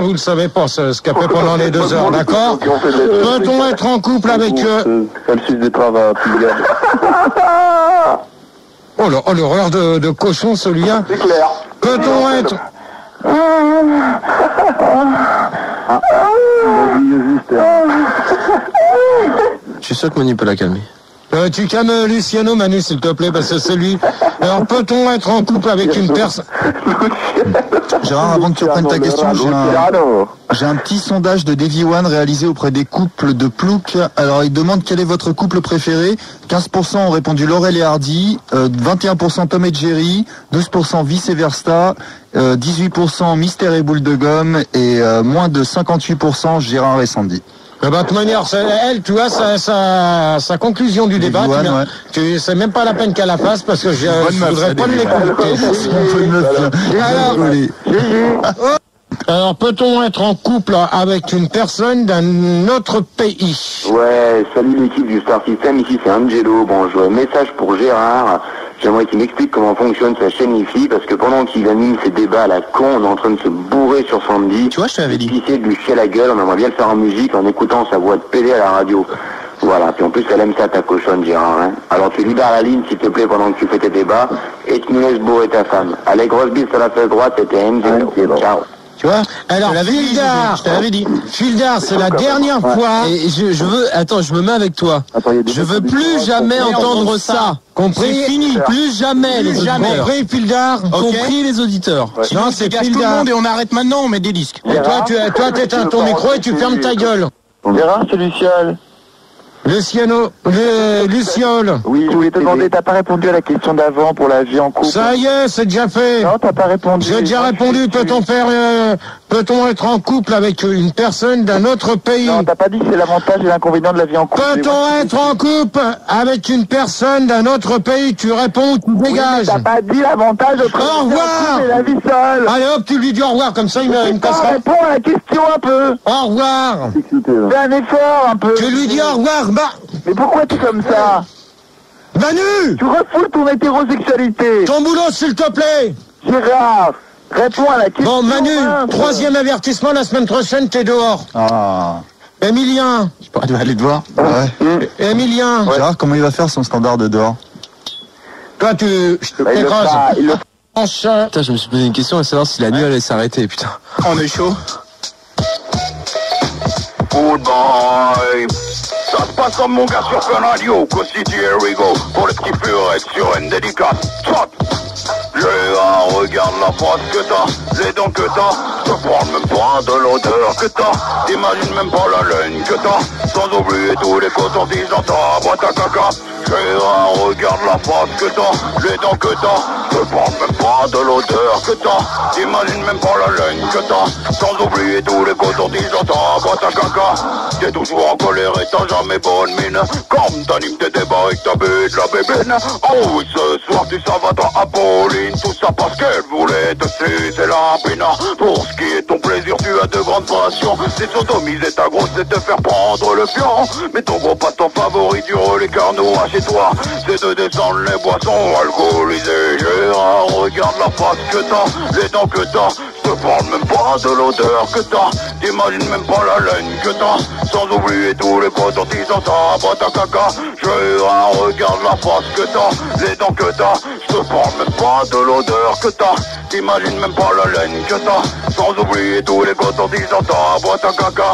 vous le savez pas, ce qu'elle fait pendant les 2 heures, d'accord? Peut-on être en couple avec eux? Elle suce des travaux à Pigalle. Oh, l'horreur de cochon, celui-là. C'est clair. Peut-on être... Je suis sûr que Manu peut la calmer. Tu calmes Luciano, Manu, s'il te plaît, parce que c'est lui. Alors, peut-on être en couple avec une personne... Gérard, avant que tu reprennes ta question, j'ai un petit sondage de Davy One réalisé auprès des couples de Plouc. Alors, il demande quel est votre couple préféré. 15% ont répondu Laurel et Hardy, 21% Tom et Jerry, 12% Vice et Versa, 18% Mystère et Boule de Gomme et moins de 58% Gérard et Sandy. De toute manière, elle, tu vois, sa conclusion du débat, c'est même pas la peine qu'elle la fasse parce que je voudrais pas l'écouter. Alors, peut-on être en couple avec une personne d'un autre pays? Ouais, salut l'équipe du Star System, ici c'est Angelo. Bon, je message pour Gérard. J'aimerais qu'il m'explique comment fonctionne sa chaîne IFI, parce que pendant qu'il anime ses débats à la con, on est en train de se bourrer sur Sandy. Tu vois, je t'avais dit. Pisser, de lui chier la gueule, on aimerait bien le faire en musique en écoutant sa voix de pédé à la radio. Voilà, puis en plus elle aime ça ta cochonne, Gérard, hein. Alors tu libères la ligne s'il te plaît pendant que tu fais tes débats, et tu nous laisses bourrer ta femme. Allez, grosse bise sur la feuille droite, c'était Angelo. Ciao. Tu vois? Alors, Fildar, je t'avais dit. Fildar, c'est la dernière fois. Et je veux, attends, je me mets avec toi. Je veux plus jamais entendre ça. Compris? C'est fini. Plus jamais les auditeurs. Compris, Fildar? Compris les auditeurs. Non, c'est tout le monde et on arrête maintenant, on met des disques. Et toi, t'éteins ton micro et tu fermes ta gueule. Gérard, c'est Luciole. Luciole. Oui, je voulais te demander, t'as pas répondu à la question d'avant pour la vie en couple? Ça y est, c'est déjà fait. Non, t'as pas répondu. J'ai déjà répondu, peut-on être en couple avec une personne d'un autre pays? Non, t'as pas dit que c'est l'avantage et l'inconvénient de la vie en couple. Peut-on être en couple avec une personne d'un autre pays? Tu réponds ou tu dégages? T'as pas dit l'avantage de Au revoir. la vie seule. Allez hop, tu lui dis au revoir, comme ça il me cassera. Réponds à la question un peu. Au revoir. Fais un effort un peu. Tu lui dis au revoir, Mais pourquoi tu es comme ça? Manu! Tu refoules ton hétérosexualité. Ton boulot, s'il te plaît! Gérard, réponds à la question. Bon, Manu, 3e avertissement, la semaine prochaine, t'es dehors. Ah. Emilien. Je pourrais aller te voir. Ouais. Emilien. Gérard, comment il va faire son standard de dehors? Toi, je t'écrase. Putain, je me suis posé une question à savoir si la nuit allait s'arrêter, putain. On est chaud. Goodbye. Ça se passe comme mon gars sur Fun Radio, Co-City, here we go. Pour le petit Furek sur une dédicace. Shot. Regarde la face que t'as, les dents que t'as. Je parle même pas de l'odeur que t'as. T'imagines même pas la laine que t'as. Sans oublier tous les cotons-tiges dans ta boîte à caca. Regarde la face que t'as, les dents que t'as. Je parle même pas de l'odeur que t'as. T'imagines même pas la laine que t'as. Sans oublier tous les cotons-tiges dans ta boîte à caca. T'es toujours en colère et t'as jamais bonne mine. Comme t'animes tes débats avec ta bite, la bébine. Oh oui, ce soir tu savas dans Apolline. Tout ça parce qu'elle voulait te sucer la pina. Pour ce qui est ton plaisir, tu as de grandes passions. C'est sodomiser ta grosse et te faire prendre le fion. Mais ton gros passe-temps favori du relais carnot chez toi, c'est de descendre les boissons alcoolisées. Gérard, regarde la face que t'as, les dents que t'as. Je te parle même pas de l'odeur que t'as. T'imagines même pas la laine que t'as. Sans oublier tous les cotons-tiges dans ta boîte à caca. Gérard, regarde la face que t'as, les dents que t'as. Je te parle même pas de l'odeur que t'as. T'imagines même pas la laine que t'as. Sans oublier tous les cotons-tiges dans ta boîte à caca.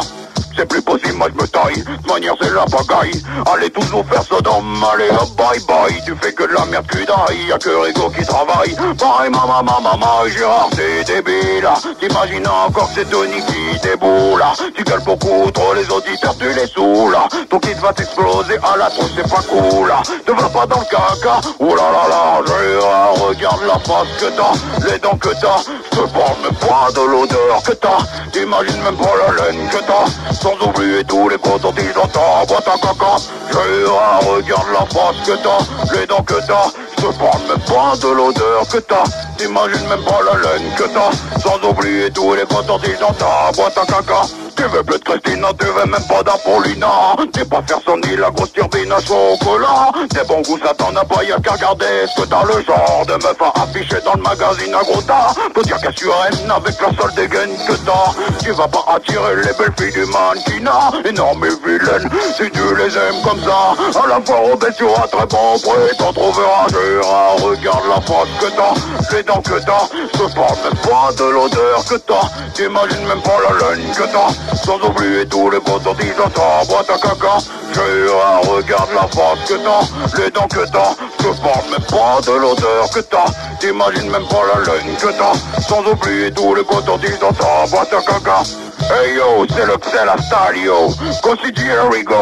c'est plus possible, moi je me taille. De toute manière c'est la bagaille. Allez toujours faire Sodome, allez hop bye bye. Tu fais que de la merde cul d'ail, y'a que Rigo qui travaille. Pareil maman, Gérard t'es débile. T'imagines encore que c'est Tony qui déboule. Tu gueules beaucoup trop, les auditeurs tu les saoules. Ton kit va t'exploser à la tronche, c'est pas cool. Te va pas dans le caca, oh là là là, Gérard, regarde la face que t'as, les dents que t'as. Je te parle même pas de l'odeur que t'as. T'imagines même pas la laine que t'as. Sans oublier tous les cotons-tiges dans ta boîte à caca. Gérard, regarde la face que t'as, les dents que t'as. Je te parle même pas de l'odeur que t'as. T'imagines même pas la laine que t'as. Sans oublier tous les cotons-tiges dans ta boîte à caca. Tu veux plus de Christina, tu veux même pas d'Apollina. T'es pas faire sonner la grosse turbine à chocolat. Des bons goûts, ça t'en a pas, y'a qu'à regarder. Est-ce que t'as le genre de meuf à afficher dans le magazine à gros tas? Peut dire qu'elle surène avec la seule dégaine que t'as. Tu vas pas attirer les belles filles du mannequinat. Énorme et vilaine, si tu les aimes comme ça. À la fois obèse, tu auras très bon prix. T'en trouveras Gérard, regarde la face que t'as, les dents que t'as. Je te parle même pas de l'odeur que t'as. T'imagines même pas la laine que t'as. Sans oublier tous les cotons-tiges dans ta boîte à caca. Gérard, regarde la face que t'as, les dents que t'as. Je te parle même pas de l'odeur que t'as. T'imagines même pas la laine que t'as. Sans oublier tous les cotons-tiges dans ta boîte à caca. Hey yo, c'est le Xela style yo. Consider here we go.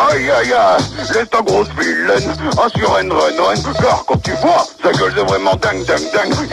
Aïe aïe aïe, laisse ta grosse vilaine assure une run. Car quand tu vois, sa gueule c'est vraiment dingue.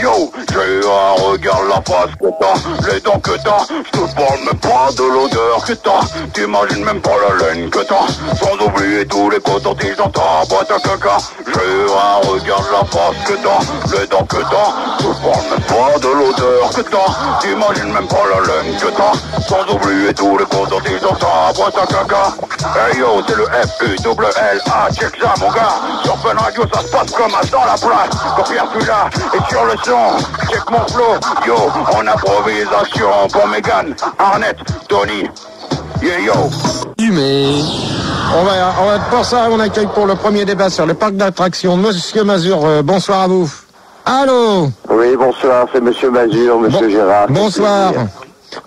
Yo, Gérard, regarde la face que t'as, les dents que t'as. Je te parle même pas de l'odeur que t'as. T'imagines même pas la laine que t'as. Sans oublier tous les cotons-tiges dans ta boîte à caca. Gérard, regarde la face que t'as, les dents que t'as. Je te parle même pas de l'odeur que t'as. T'imagines même pas la laine que t'as. Sans oublier tous les cotons-tiges dans ta boîte à caca. Hey yo, c'est le F-U-L-L-A, check ça mon gars. Sur Fun Radio, ça se passe comme dans la place. Quand Pierre plus là, et sur le son, check mon flow. Yo, en improvisation pour Megan, Arnett, Tony. Yeah yo. Mais on va pour ça, on accueille pour le premier débat sur le parc d'attractions Monsieur Mazur. Bonsoir à vous. Allô. Oui, bonsoir, c'est Monsieur Mazur, Monsieur Gérard. Bonsoir.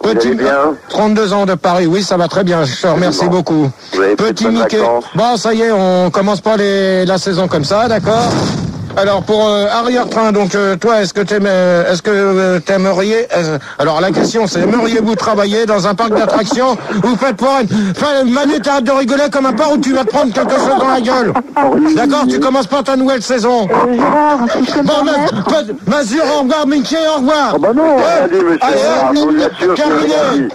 Petit bien 32 ans de Paris, oui, ça va très bien, je te remercie beaucoup. Petit Mickey, bon, ça y est, on commence pas la saison comme ça, d'accord? Alors pour arrière-train, donc toi, est-ce que t'aimerais alors la question c'est, aimeriez-vous travailler dans un parc d'attractions ou faites pour Manu, t'arrêtes de rigoler comme un porc ou tu vas te prendre quelque chose dans la gueule. D'accord, tu commences pas ta nouvelle saison. Bon, Mazur, au revoir, Mickey, au revoir. Bah non, allez, terminé.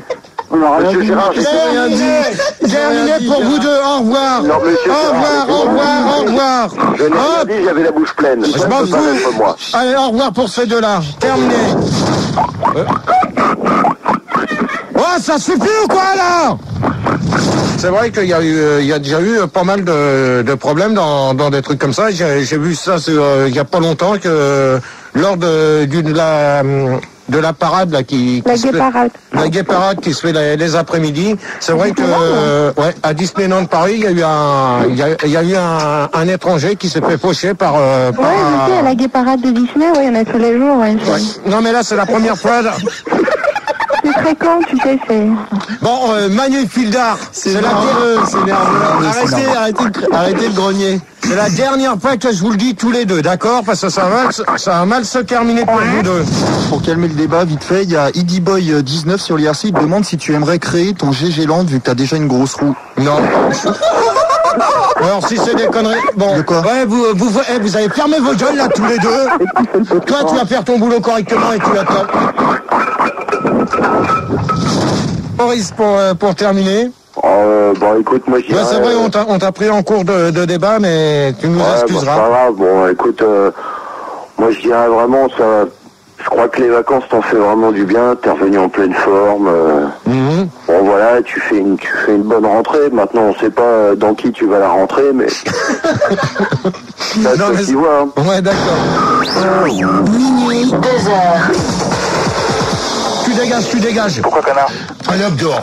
Monsieur Gérard, terminé pour vous deux, au revoir. Non, au revoir. Je n'ai pas dit, j'avais la bouche pleine. Je m'en fous. Allez, au revoir pour ces deux-là. Terminé. Oh, ça suffit ou quoi, là? C'est vrai qu'il y a déjà eu pas mal de problèmes dans des trucs comme ça. J'ai vu ça il y a pas longtemps que lors de la parade là la gay parade qui se fait les après-midi. C'est vrai que à Disneyland Paris, il y a eu un étranger qui s'est fait faucher par je sais, à la gay parade de Disney, il y en a tous les jours. Ouais. Non mais là c'est la première fois. C'est fréquent, tu sais, c'est... Bon, Manu Fildar, c'est nerveux. Arrêtez le grenier. C'est la dernière fois que je vous le dis tous les deux, d'accord? Parce que ça va mal se terminer pour vous deux. Pour calmer le débat, vite fait, il y a EDBoy19 sur l'IRC, il te demande si tu aimerais créer ton GG Land vu que t'as déjà une grosse roue. Non. Alors si c'est des conneries, bon, ouais, vous avez fermé vos gueules là tous les deux. Toi tu vas faire ton boulot correctement et tu vas Maurice pour terminer. Bon écoute, moi j'y c'est vrai, on t'a pris en cours de débat, mais tu nous excuseras. Bon, pas grave. Bon écoute, moi je dirais vraiment ça. Je crois que les vacances t'en fait vraiment du bien, t'es revenu en pleine forme. Bon voilà, tu fais une bonne rentrée. Maintenant on sait pas dans qui tu vas la rentrer, mais ça tu vois. Hein. Ouais d'accord. Minuit, 2h. Tu dégages. Pourquoi canard? Un homme dehors.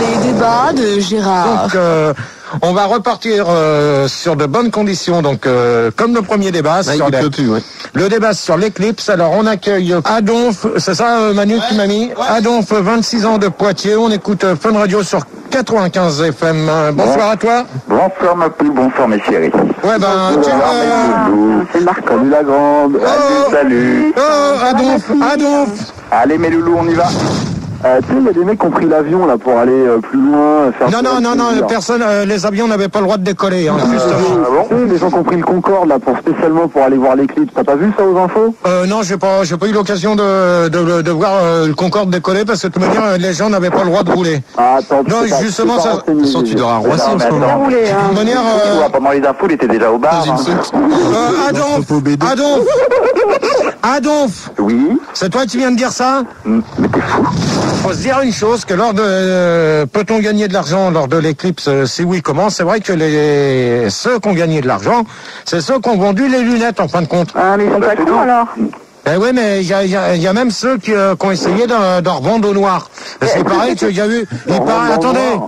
Les débats de Gérard. Donc On va repartir sur de bonnes conditions, donc comme le premier débat. Le débat sur l'éclipse. Alors on accueille Adolphe, c'est ça Manu qui m'a mis Adolphe, 26 ans de Poitiers. On écoute Fun Radio sur 95 FM. Bonsoir à toi. Bonsoir ma poule, bonsoir mes chéris. Ouais ben c'est Marc. Salut la grande. Salut. Adolphe. Allez mes loulous, on y va. Tu sais, il y a des mecs qui ont pris l'avion là pour aller plus loin. Non, personne, les avions n'avaient pas le droit de décoller, justement. Ah bon? Les gens qui ont pris le Concorde là spécialement pour aller voir l'éclipse. T'as pas vu ça aux infos? Non, j'ai pas eu l'occasion de voir le Concorde décoller parce que de toute manière, les gens n'avaient pas le droit de rouler. Ah, attends. Non, justement, ça. Tu dors à Roissy en ce moment. De toute manière. Pendant les infos, il était déjà au bar. Adolphe. Oui. C'est toi qui viens de dire ça? Mais t'es fou. Faut se dire une chose, que lors de peut-on gagner de l'argent lors de l'éclipse? Si oui, comment? C'est vrai que ceux qui ont gagné de l'argent, c'est ceux qui ont vendu les lunettes en fin de compte. Ah mais ils sont pas cons alors. Eh oui, mais il y a même ceux qui ont essayé d'en revendre au noir. Parce qu'il paraît qu'il y a eu... Attendez.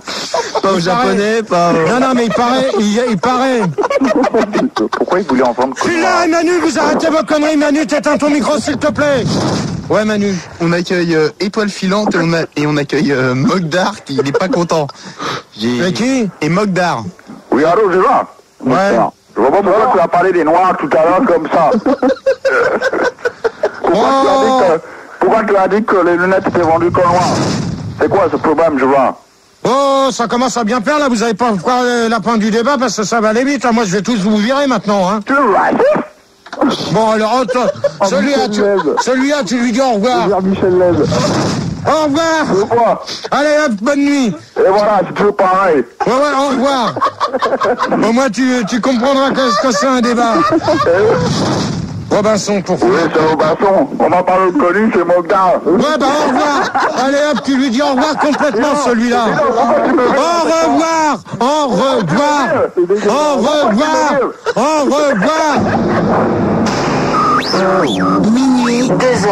Pas aux japonais, pas... Non, mais il paraît. Pourquoi ils voulaient en vendre? Je suis là, Manu, vous arrêtez vos conneries. Manu, t'éteins ton micro, s'il te plaît. Ouais, Manu. On accueille Étoile Filante et on accueille Mogdar qui n'est pas content. Et qui? Et Mogdar. Oui, allô, je vois. Ouais. Je vois pas pourquoi tu as parlé des noirs tout à l'heure comme ça. Pourquoi tu as dit que les lunettes étaient vendues qu'en noir? C'est quoi ce problème, je vois? Oh, ça commence à bien faire là, vous avez pas encore la fin du débat parce que ça va aller vite. Moi je vais tous vous virer maintenant. Hein. Bon alors, celui-là tu lui dis au revoir. Michel Lève. Au revoir. Allez hop, bonne nuit. Et voilà, c'est toujours pareil. Ouais, au revoir. Au moins tu comprendras ce que c'est un débat. Robinson pour vous. Oui, c'est Robinson. On m'a pas le connu, c'est Mogdar. Ouais, au revoir. Allez hop, tu lui dis au revoir complètement celui-là. Au revoir. Au revoir. Au revoir. Au revoir. Minuit, 2h.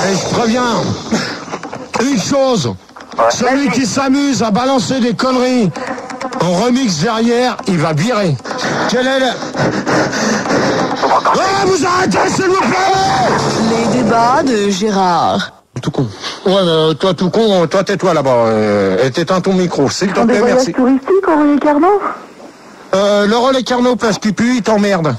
Allez, je préviens. Une chose. Celui qui s'amuse à balancer des conneries en remix derrière, il va virer. Quel est le... Oh, vous arrêtez, s'il vous plaît! Les débats de Gérard. Tout con. Ouais, mais toi tout con, toi tais-toi là-bas. Et t'éteins ton micro, s'il te plaît, merci. Touristique au Relais Carnot? Le Relais Carnot, parce qu'il pue, il t'emmerde.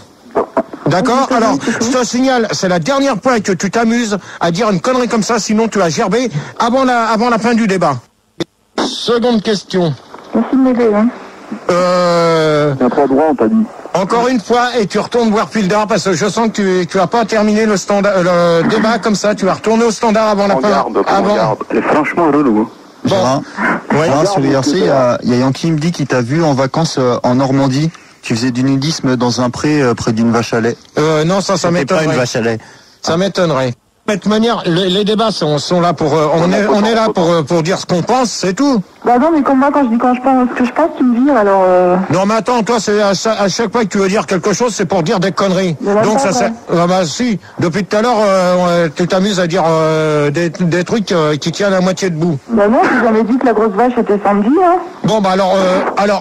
D'accord? Alors, je te signale, c'est la dernière fois que tu t'amuses à dire une connerie comme ça, sinon tu vas gerber avant la fin du débat. Seconde question. Merci de m'aider, hein. T'as pas droit, on t'a dit. Encore une fois, et tu retournes voir Pildar parce que je sens que tu vas pas terminer le débat comme ça. Tu vas retourner au standard avant la fin. Regarde. C'est franchement relou. Bon. Sur les RC, il y a Yankee qui me dit qu'il t'a vu en vacances en Normandie. Tu faisais du nudisme dans un pré près d'une vache à lait. Non, ça m'étonnerait. Pas une vache à lait. Ça m'étonnerait. De toute manière, les débats sont là pour... on est là pour dire ce qu'on pense, c'est tout. Bah non, mais comme moi, quand je pense ce que je pense, tu me vires, alors... Non, mais attends, toi, c'est à chaque fois que tu veux dire quelque chose, c'est pour dire des conneries. Donc ça c'est... Ah bah si, depuis tout à l'heure, tu t'amuses à dire des trucs qui tiennent à moitié debout. Bah non, j'ai jamais dit que la grosse vache était samedi, hein. Bon, bah alors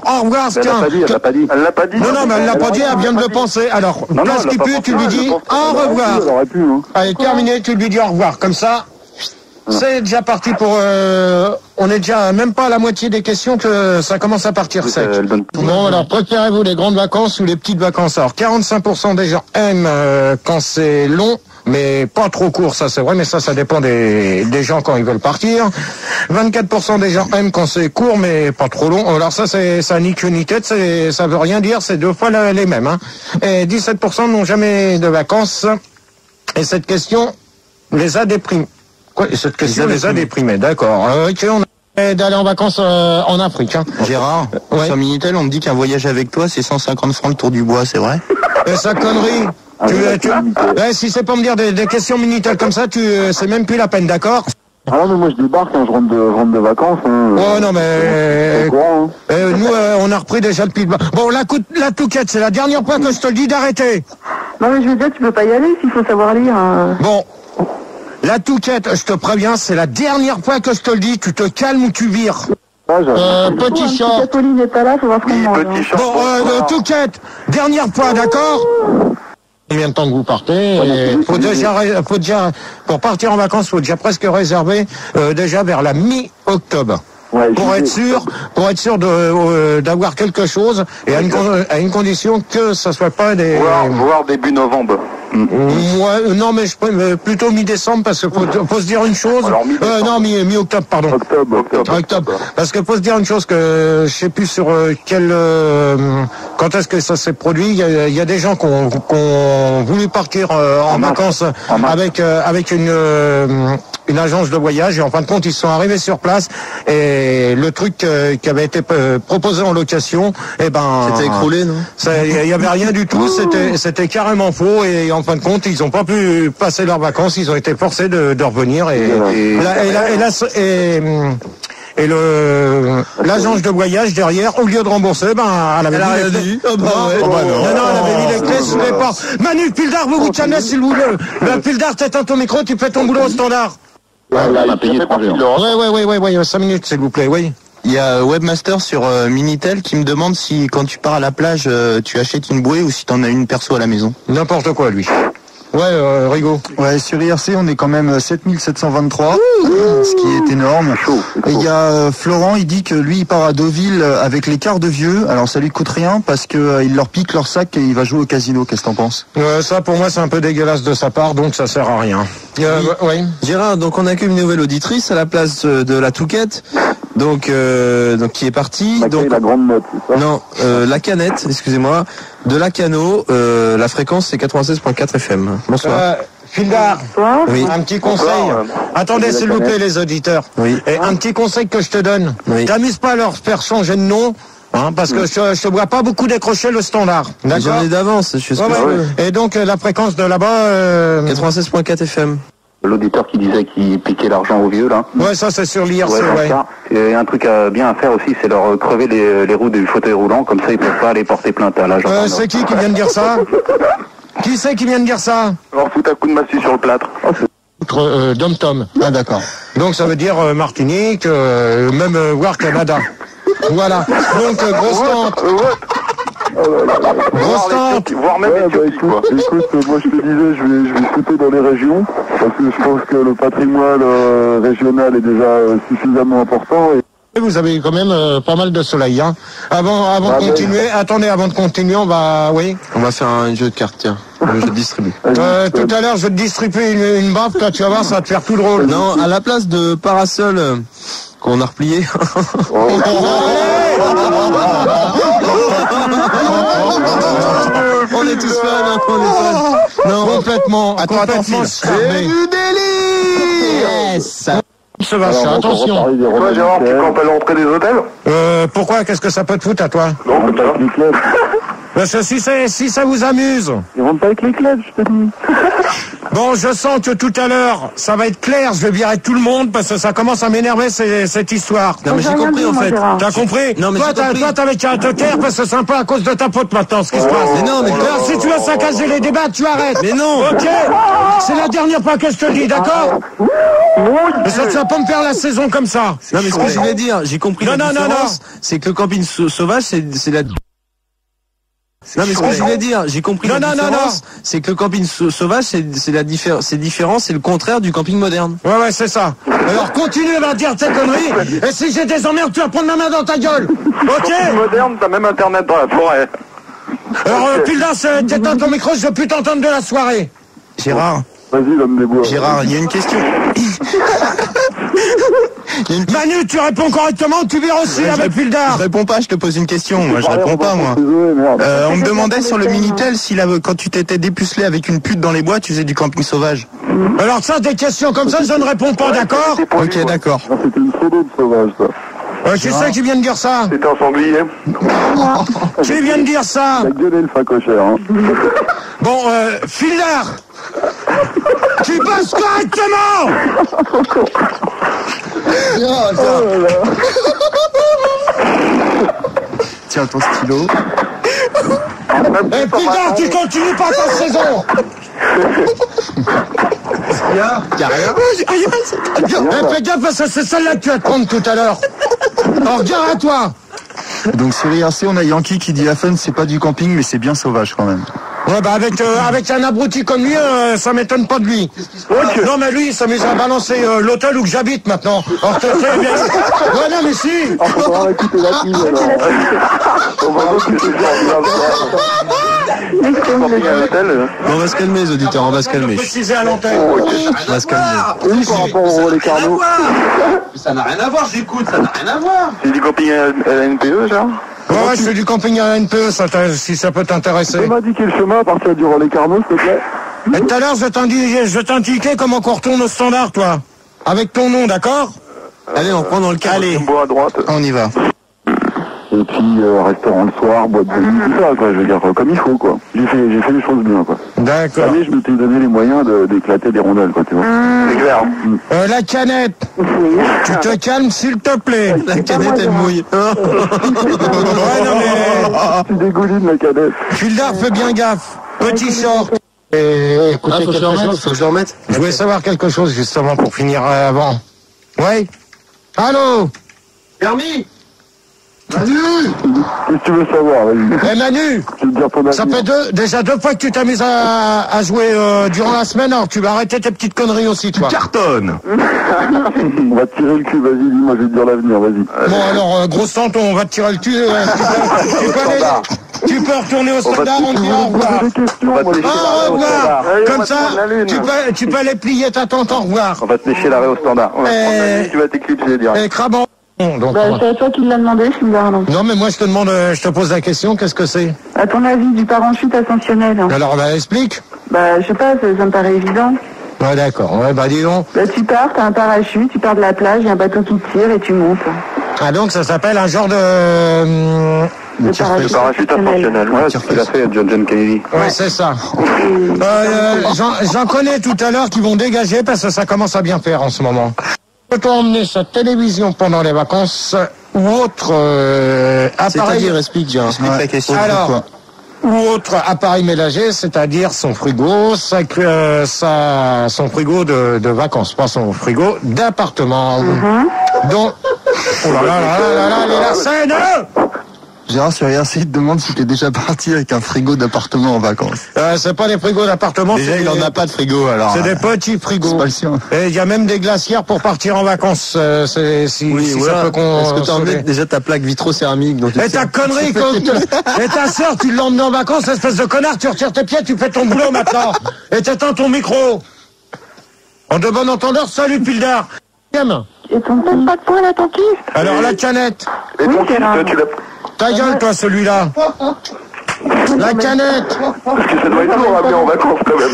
au revoir, tiens. Elle l'a pas dit. Non, mais elle l'a pas dit, elle vient de le penser. Alors, place qui pue, tu lui dis au revoir. Allez, terminé, tu lui dis au revoir. Comme ça, c'est déjà parti pour... on est déjà même pas à la moitié des questions que ça commence à partir sec. Bon, alors préférez-vous les grandes vacances ou les petites vacances? Alors, 45% des gens aiment quand c'est long, mais pas trop court, ça c'est vrai, mais ça dépend des gens quand ils veulent partir. 24% des gens aiment quand c'est court, mais pas trop long. Alors ça ni queue ni tête, ça veut rien dire, c'est deux fois les mêmes. Hein. Et 17% n'ont jamais de vacances. Et cette question les a déprimés. Quoi, cette question les a déprimés, d'accord. Ok, on a d'aller en vacances en Afrique. Hein. Gérard, sur Minitel, on me dit qu'un voyage avec toi, c'est 150 francs le tour du bois, c'est vrai? Et ça connerie. Si c'est pour me dire des questions Minitel comme ça, c'est même plus la peine, d'accord? Ah non, mais moi je débarque quand je rentre de vacances. Hein, oh non, mais... nous, on a repris déjà depuis... Bon, la touquette, c'est la dernière fois que je te le dis d'arrêter. Non, mais je veux dire, tu peux pas y aller s'il faut savoir lire. Bon, la touquette, je te préviens, c'est la dernière fois que je te le dis, tu te calmes ou tu vires. Petit short. Pauline n'est pas là, faut voir ce qu'on mange. Bon, Touquette, dernière fois, d'accord? Combien de temps que vous partez? Faut déjà, pour partir en vacances, faut déjà presque réserver déjà vers la mi-octobre. Ouais, pour être sûr d'avoir quelque chose et à une condition que ça soit pas des voire début novembre. Ouais, non mais plutôt mi-décembre parce que faut se dire une chose. Non, mi-octobre pardon. Octobre. Parce que faut se dire une chose que je sais plus sur quand est-ce que ça s'est produit. Il y a des gens qui ont voulu partir en vacances avec une agence de voyage et en fin de compte ils sont arrivés sur place et le truc qui avait été proposé en location, c'était écroulé, non? Il y avait rien du tout, c'était carrément faux et en fin de compte ils n'ont pas pu passer leurs vacances, ils ont été forcés de revenir l'agence de voyage derrière, au lieu de rembourser, elle avait mis les clés. Elle avait mis les clés sous les portes. Manu, Pildar, vous calmez s'il vous plaît. Pildar, t'éteins ton micro, tu fais ton boulot au standard. On a payé 3 heures. Ouais, 5 minutes s'il vous plaît, oui. Il y a Webmaster sur Minitel qui me demande si quand tu pars à la plage, tu achètes une bouée ou si t'en as une perso à la maison. N'importe quoi lui. Ouais, Rigaud. Ouais, sur IRC, on est quand même 7723, ce qui est énorme. Et il y a Florent, il dit que lui, il part à Deauville avec les quarts de vieux. Alors ça lui coûte rien parce que il leur pique leur sac et il va jouer au casino. Qu'est-ce que t'en penses? Ça, pour moi, c'est un peu dégueulasse de sa part, donc ça sert à rien. Oui. Gérard, donc on a qu'une nouvelle auditrice à la place de la Touquette. Donc qui est partie. Donc la grande note, c'est ça? Non, la canette, excusez-moi, de la Cano, la fréquence c'est 96.4 FM. Bonsoir. Fildar, oui. Un petit conseil. Attendez s'il vous plaît les auditeurs. Oui. Et un petit conseil que je te donne. Oui. T'amuses pas à leur faire changer de nom. Parce que je te vois pas beaucoup décrocher le standard. D'accord. J'en ai d'avance, je suis sûr. Et donc la fréquence de là-bas 96.4 FM. L'auditeur qui disait qu'il piquait l'argent aux vieux, là. Ouais, ça c'est sur l'IRC, ouais. Et un truc bien à faire aussi, c'est leur crever les roues du fauteuil roulant, comme ça ils peuvent pas aller porter plainte à l'agent. C'est qui vient de dire ça? Qui c'est qui vient de dire ça? Alors fout un coup de massue sur le plâtre. Dom-Tom. Ah d'accord. Donc ça veut dire Martinique, même voire Canada. Voilà. Donc grosse tente. Grosse tente. Voire même écoute, moi je te disais, je vais shooter dans les régions, parce que je pense que le patrimoine régional est déjà suffisamment important. Et vous avez quand même pas mal de soleil, hein. Avant de continuer, avant de continuer, on va faire un jeu de cartes, tiens. Je distribue. Tout à l'heure, je te distribue une baffe, toi tu vas voir, ça va te faire tout drôle. Non, à la place de parasol qu'on a replié. On est tous fans, Non, complètement. C'est du délire. Yes. Ce vache, attention. Toi, Gérard, tu prends pas l'entrée des hôtels? Pourquoi? Qu'est-ce que ça peut te foutre à toi? Non, comme ça. Parce que si ça vous amuse. Ils rentrent pas avec les clubs, je te dis. Bon, je sens que tout à l'heure, ça va être clair, je vais virer tout le monde parce que ça commence à m'énerver cette histoire. Non mais j'ai compris en fait. T'as compris? Non mais toi t'avais qu'à te taire parce que c'est un peu à cause de ta faute maintenant ce qui se passe. Mais non, mais alors, si tu veux saccager les débats, tu arrêtes. Mais non. Ok. C'est la dernière fois que je te dis, d'accord? Mais ça, tu vas pas me faire la saison comme ça. Non mais ce que je voulais dire, j'ai compris la différence, c'est que le camping sauvage c'est la... Non mais ce que je voulais dire, j'ai compris la différence, c'est que le camping sauvage c'est différent, c'est le contraire du camping moderne. Ouais, c'est ça. Alors continue à dire tes conneries, et si j'ai des emmerdes, tu vas prendre ma main dans ta gueule. Ok? Camping moderne, t'as même internet dans la forêt. Alors Pildas, t'éteins ton micro, je veux plus t'entendre de la soirée. Gérard. Vas-y, l'homme des bois. Gérard, il y a une question. Manu, tu réponds correctement, tu verras aussi avec Pildar. Je réponds pas, je te pose une question. Moi, je réponds pas, moi. On me demandait sur le Minitel si quand tu t'étais dépucelé avec une pute dans les bois, tu faisais du camping sauvage. Alors ça, des questions comme ça, je ne réponds pas, d'accord? Ok, d'accord. C'était une pseudo de sauvage, ça. Qui c'est qui vient de dire ça? C'était un sanglier. Qui vient de dire ça? T'as gueulé le facochère, hein. Bon, Pildar, tu passes correctement. Tiens ton stylo. Et Pildar, tu continues pas ta saison. Y'a rien. Fais gaffe parce que c'est celle-là que tu vas te prendre tout à l'heure. Alors, regarde à toi. Donc sur IRC, on a Yankee qui dit la fun, c'est pas du camping, mais c'est bien sauvage quand même. Ouais, bah avec un abruti comme lui, ça m'étonne pas de lui. Okay. Non, mais lui, il s'amuse à balancer l'hôtel où j'habite maintenant. Alors, bien... Ouais, non, mais si. On va écouter la fille, alors. On va écouter on va se calmer, les auditeurs, on va se calmer. Préciser à l'antenne. On va se calmer. Oui, par rapport au les carnaux. Ça n'a rien à voir, j'écoute, ça n'a rien à voir. C'est du camping à la NPE, genre? Ouais, je fais du camping à la NPE, si ça peut t'intéresser. Tu m'as indiqué le chemin à partir du relais Carnot, s'il te plaît. Et tout à l'heure, je t'indiquais comment qu'on retourne au standard, toi. Avec ton nom, d'accord? Allez, on prend dans le cas. Allez. À droite. On y va. Et puis, restaurant le soir, boîte de nuit, tout ça, quoi. Je veux dire, comme il faut, quoi. J'ai fait les choses bien, quoi. D'accord. Allez, je me t'ai donné les moyens d'éclater des rondelles, quoi, tu vois. C'est clair. La canette. Tu te calmes, s'il te plaît. La canette, elle mouille. Ouais, non, mais... Tu dégoulines, la canette. Fildar, fais bien gaffe. Petit short. Écoutez, faut que je le remette. Je voulais savoir quelque chose, justement, pour finir avant. Ouais. Allô? Permis? Manu! Qu'est-ce que tu veux savoir, vas-y. Eh Manu! Ça fait déjà deux fois que tu t'amuses à jouer durant la semaine, alors tu vas arrêter tes petites conneries aussi, toi. Cartonne! On va te tirer le cul, vas-y, dis-moi, je vais te dire l'avenir, vas-y. Bon, alors, grosse tante, on va te tirer le cul. Tu peux retourner au standard, on te dit au revoir. Au revoir! Comme ça, tu peux aller plier ta tante, au revoir. On va te lécher l'arrêt au standard. Tu vas t'éclipser direct. Et Craban. Donc, c'est à toi qui l'a demandé, je me garde. Non, mais moi je te pose la question, qu'est-ce que c'est? À ton avis, du parachute ascensionnel. Hein. Alors, explique. Je sais pas, ça me paraît évident. Ouais, d'accord, ouais, dis donc. Tu pars, t'as un parachute, tu pars de la plage, il y a un bateau qui te tire et tu montes. Ah, donc ça s'appelle un genre de... Le parachute ascensionnel. Ouais, c'est ce qu'il a fait John Kennedy. Ouais, c'est ça. J'en connais tout à l'heure qui vont dégager parce que ça commence à bien faire en ce moment. Peut-on emmener sa télévision pendant les vacances ou autre appareil... C'est-à-dire, explique la question. Alors, ou autre appareil ménager, c'est-à-dire son frigo, son frigo de vacances, pas son frigo d'appartement. Donc, oh là là là là là là, la scène! Gérard sur IRC, il te demande si t'es déjà parti avec un frigo d'appartement en vacances. C'est pas des frigos d'appartement. Déjà, il en a pas de frigo, alors. C'est des petits frigos. C'est pas le sien. Et il y a même des glacières pour partir en vacances. Ça peut Est-ce que t'as emmené déjà ta plaque vitro-céramique? Et ta connerie, et ta sœur, tu l'emmenes en vacances, espèce de connard, tu retires tes pieds, tu fais ton boulot maintenant. Et t'éteins ton micro. En de bon entendeur, salut Pildar. Et ton pas de poil à ton cul. Alors la canette. Et ton cul, tu l'as... Ta gueule, toi, celui-là. La canette. Parce que ça doit être lourd à amener en vacances, quand même.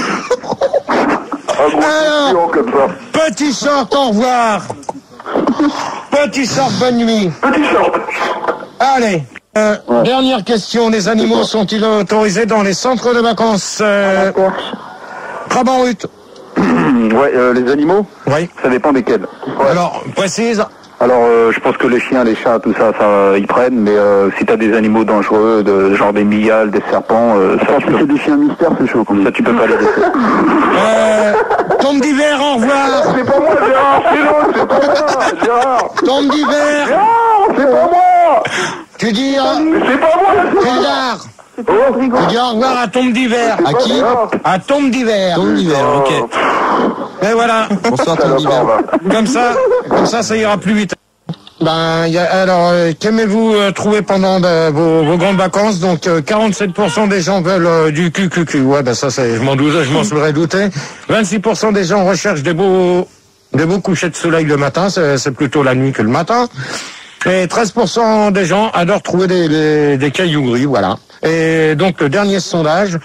Un gros comme ça. Petit short, au revoir. Petit short, bonne nuit. Petit short. Allez. Dernière question. Les animaux sont-ils autorisés dans les centres de vacances Craban-Ruth. Ouais, les animaux. Oui. Ça dépend desquels. Ouais. Alors, précise. Alors, je pense que les chiens, les chats, tout ça, ils prennent, mais si t'as des animaux dangereux, genre des migales, des serpents, ça tu peux... c'est des chiens mystères, c'est chaud. Ça, tu peux pas les laisser. Tombe d'hiver, au revoir. C'est pas moi, Gérard, c'est l'autre, c'est pas moi, Gérard. Tombe d'hiver. Gérard, c'est pas moi. Tu dis... c'est pas moi, Gérard. Tu dis au revoir à Tombe d'hiver. À qui? À Tombe d'hiver. Tombe d'hiver, ok. Et voilà. Bonsoir, Tombe d'hiver. Comme ça ira plus vite. Alors, qu'aimez-vous trouver pendant vos grandes vacances? Donc, 47% des gens veulent du QQQ. Ouais, ça, je m'en serais douté. 26% des gens recherchent des beaux couchers de soleil le matin. C'est plutôt la nuit que le matin. Et 13% des gens adorent trouver des cailloux gris, voilà. Et donc, le dernier sondage...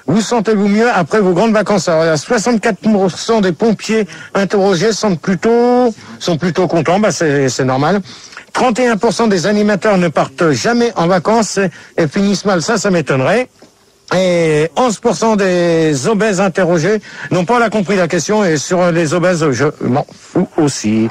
Vous sentez-vous mieux après vos grandes vacances? Alors, 64% des pompiers interrogés sont plutôt contents, c'est normal. 31% des animateurs ne partent jamais en vacances et finissent mal, ça m'étonnerait. Et 11% des obèses interrogés n'ont pas compris la question, et sur les obèses, je m'en fous aussi.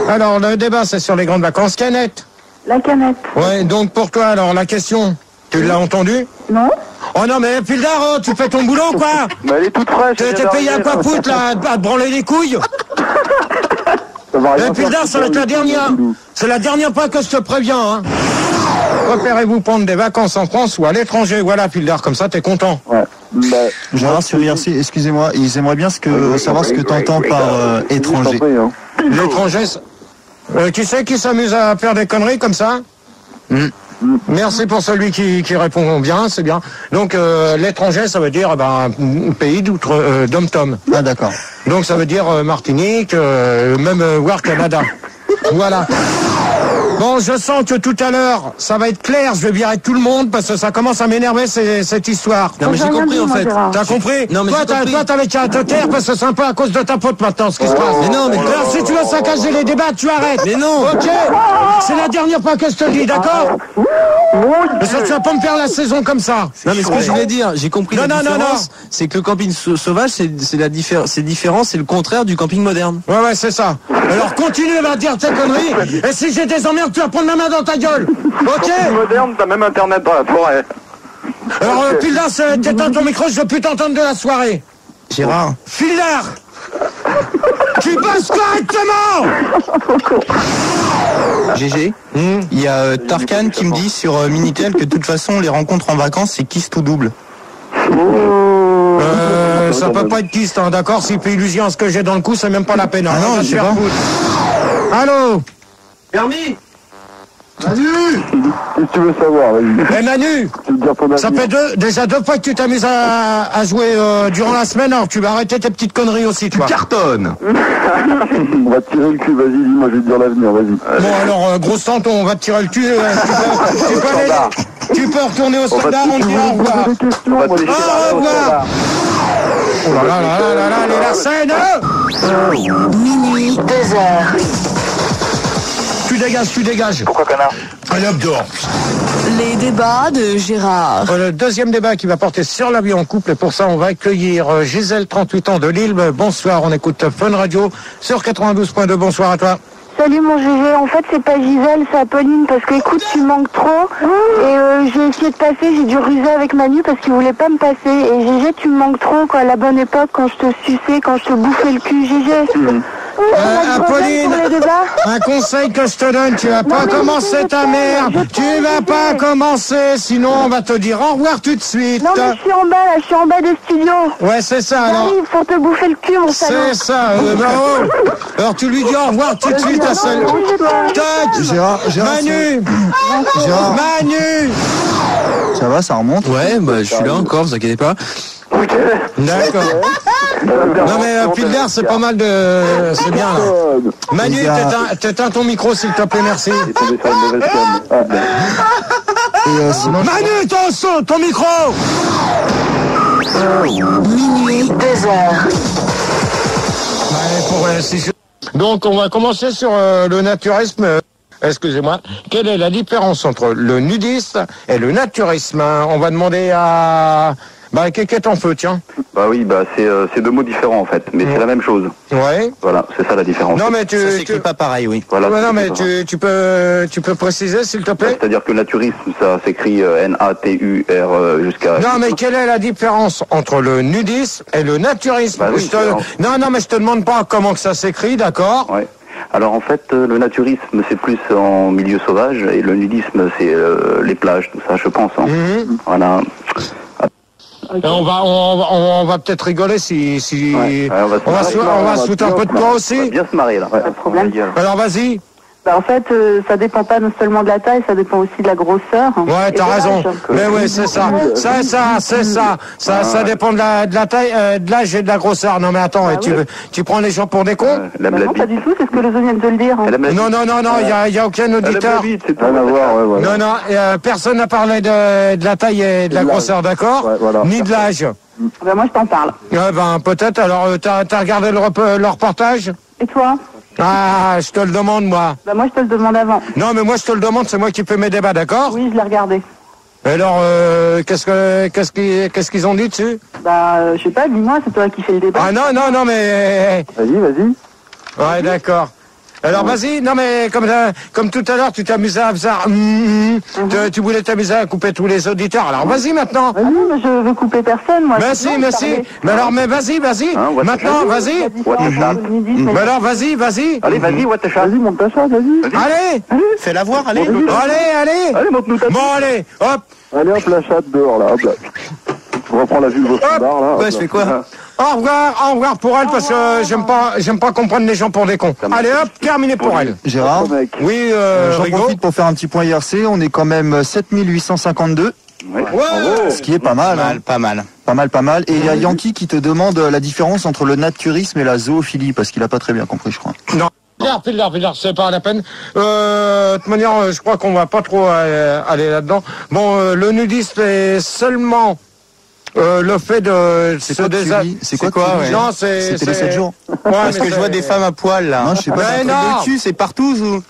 Alors, le débat, c'est sur les grandes vacances. Canette? La canette. Ouais, donc pour toi, alors, la question... Tu l'as entendu? Non. Oh non, mais Pildar, tu fais ton boulot, quoi? Mais elle est toute fraîche. T'es payé à quoi foutre, là? À te branler les couilles? Et puis là, ça va être la dernière. C'est la dernière fois que je te préviens, hein. Préférez-vous prendre des vacances en France ou à l'étranger? Voilà, Pildar, comme ça, t'es content. Ouais. Gérard sur IRC, excusez-moi, ils aimeraient bien savoir ce que tu entends par étranger. L'étranger, qui c'est qui s'amuse à faire des conneries comme ça? Merci pour celui qui répond bien, c'est bien. Donc l'étranger, ça veut dire pays d'Om-Tom. Ah d'accord. Donc ça veut dire Martinique, même War Canada. Voilà. Bon, je sens que tout à l'heure, ça va être clair, je vais virer tout le monde parce que ça commence à m'énerver cette histoire. Non mais j'ai compris en fait. T'as compris? Non mais toi t'avais qu'à te taire parce que c'est un peu à cause de ta faute maintenant ce qui se passe. Mais non mais alors si tu veux saccager les débats, tu arrêtes. Mais non. Ok. C'est la dernière fois que je te le dis, d'accord? Parce que tu vas pas me faire la saison comme ça. Non mais ce que je voulais dire, j'ai compris la différence, c'est que le camping sauvage c'est différent, c'est le contraire du camping moderne. Ouais c'est ça. Alors continue à dire tes conneries et si j'ai des emmerdes, tu vas prendre ma main dans ta gueule. Ok? Moderne, t'as même internet dans la forêt. Alors Pildar, t'éteins ton micro, je veux plus t'entendre de la soirée. Gérard. Pildar, tu bosses correctement. GG, il y a Tarkan qui me dit sur Minitel que de toute façon les rencontres en vacances c'est kiss tout double. Ça peut pas être kiss, hein, d'accord? S'il fait illusion à ce que j'ai dans le cou, c'est même pas la peine. Ah non, je sais pas. Allô? Permis? Manu! Qu'est-ce que tu veux savoir, vas-y. Eh Manu! Ça fait déjà deux fois que tu t'amuses à jouer durant la semaine, alors tu vas arrêter tes petites conneries aussi, toi. Cartonne! On va te tirer le cul, vas-y, dis-moi, je vais te dire l'avenir, vas-y. Bon alors, grosse tante, on va te tirer le cul. Tu peux retourner au standard, on te dit au revoir. Au revoir! Oh là là là là là, les Larsen! Minuit, 2h. Tu dégages. Pourquoi connard? Allez hop dehors. Les débats de Gérard. Le deuxième débat qui va porter sur la vie en couple et pour ça on va accueillir Gisèle, 38 ans de Lille. Bonsoir, on écoute Fun Radio sur 92.2. Bonsoir à toi. Salut mon GG, en fait c'est pas Gisèle, c'est Apolline parce que écoute tu manques trop et j'ai essayé de passer, j'ai dû ruser avec Manu parce qu'il voulait pas me passer et GG tu me manques trop quoi, à la bonne époque quand je te suçais, quand je te bouffais le cul GG. Apolline, un conseil que je te donne, tu vas pas commencer ta merde, tu vas pas commencer, sinon on va te dire au revoir tout de suite. Non mais je suis en bas là, je suis en bas des studios. Ouais c'est ça alors. J'arrive pour te bouffer le cul mon salaud. C'est ça, bravo. Alors tu lui dis au revoir tout de suite à celle. Gérard, Manu. Gérard. Manu. Ça va, ça remonte? Ouais, bah je suis là encore, vous inquiétez pas. D'accord. Non mais Pildar, c'est pas mal de... C'est bien là. Manu, t'éteins ton micro s'il te plaît, merci. Manu, ton micro. Minuit, 2h. Donc on va commencer sur le naturisme. Excusez-moi. Quelle est la différence entre le nudisme et le naturisme? On va demander à... qu'est-ce que t'en fais, tiens? Bah oui, c'est deux mots différents en fait, mais c'est la même chose. Ouais. Voilà, c'est ça la différence. Non mais ça s'écrit pas pareil, oui. Voilà. Ouais, non mais tu peux préciser s'il te plaît? C'est-à-dire que le naturisme, ça s'écrit N-A-T-U-R jusqu'à... Non mais quelle est la différence entre le nudisme et le naturisme? Non mais je te demande pas comment que ça s'écrit, d'accord? Ouais. Alors en fait, le naturisme c'est plus en milieu sauvage et le nudisme c'est les plages, tout ça, je pense. Hein. Voilà. Et on va peut-être rigoler si ouais, on va se foutre un peu de toi aussi. On va bien se marrer là. Pas de problème. Alors vas-y. En fait, ça dépend pas non seulement de la taille, ça dépend aussi de la grosseur. Ouais, t'as raison. Mais ouais, c'est ça. Ça dépend de la taille, de l'âge et de la grosseur. Non mais attends, tu prends les gens pour des cons? Non, pas du tout, c'est ce que les autres viennent de le dire. Non, il y a aucun auditeur. Non, personne n'a parlé de la taille et de la grosseur, d'accord? Ni de l'âge. Moi je t'en parle. Peut-être. Alors, t'as regardé le reportage? Et toi? Ah, je te le demande, moi. Moi, je te le demande avant. Non, mais moi, je te le demande, c'est moi qui fais mes débats, d'accord? Oui, je l'ai regardé. Alors, qu'est-ce qu'ils ont dit dessus? Je sais pas, dis-moi, c'est toi qui fais le débat. Ah non, mais... Vas-y. Ouais, d'accord. Alors vas-y, non mais comme tout à l'heure, tu t'amusais à faire tu voulais t'amuser à couper tous les auditeurs. Alors vas-y maintenant. Non, mais je veux couper personne, moi. Merci. Mais alors, vas-y. Maintenant, vas-y. Mais alors, vas-y. Allez, vas-y, what the shot. Vas-y, monte ta chatte, vas-y. Allez. Fais-la voir, allez. Allez. Allez, monte-nous ta chatte. Bon, allez, hop. Allez, hop, la chatte dehors, là, hop là. Je reprends la vulve au standard, là. Ouais, je fais quoi? Au revoir pour elle, parce que j'aime pas comprendre les gens pour des cons. Allez, hop, terminé pour elle. Gérard, oui, j'en Rigaud. profite pour faire un petit point IRC. On est quand même 7852. Ouais. Ce qui est pas mal. Pas mal. Pas mal. Et il y a Yankee qui te demande la différence entre le naturisme et la zoophilie, parce qu'il a pas très bien compris, je crois. Non. Pildar, c'est pas la peine. De toute manière, je crois qu'on va pas trop aller là-dedans. Bon, le nudisme est seulement le fait de c'est quoi ouais. Non, c'était les 7 jours. Ouais, parce que je vois des femmes à poil là. Non, je sais pas. Mais non. Le cul, c'est partout ou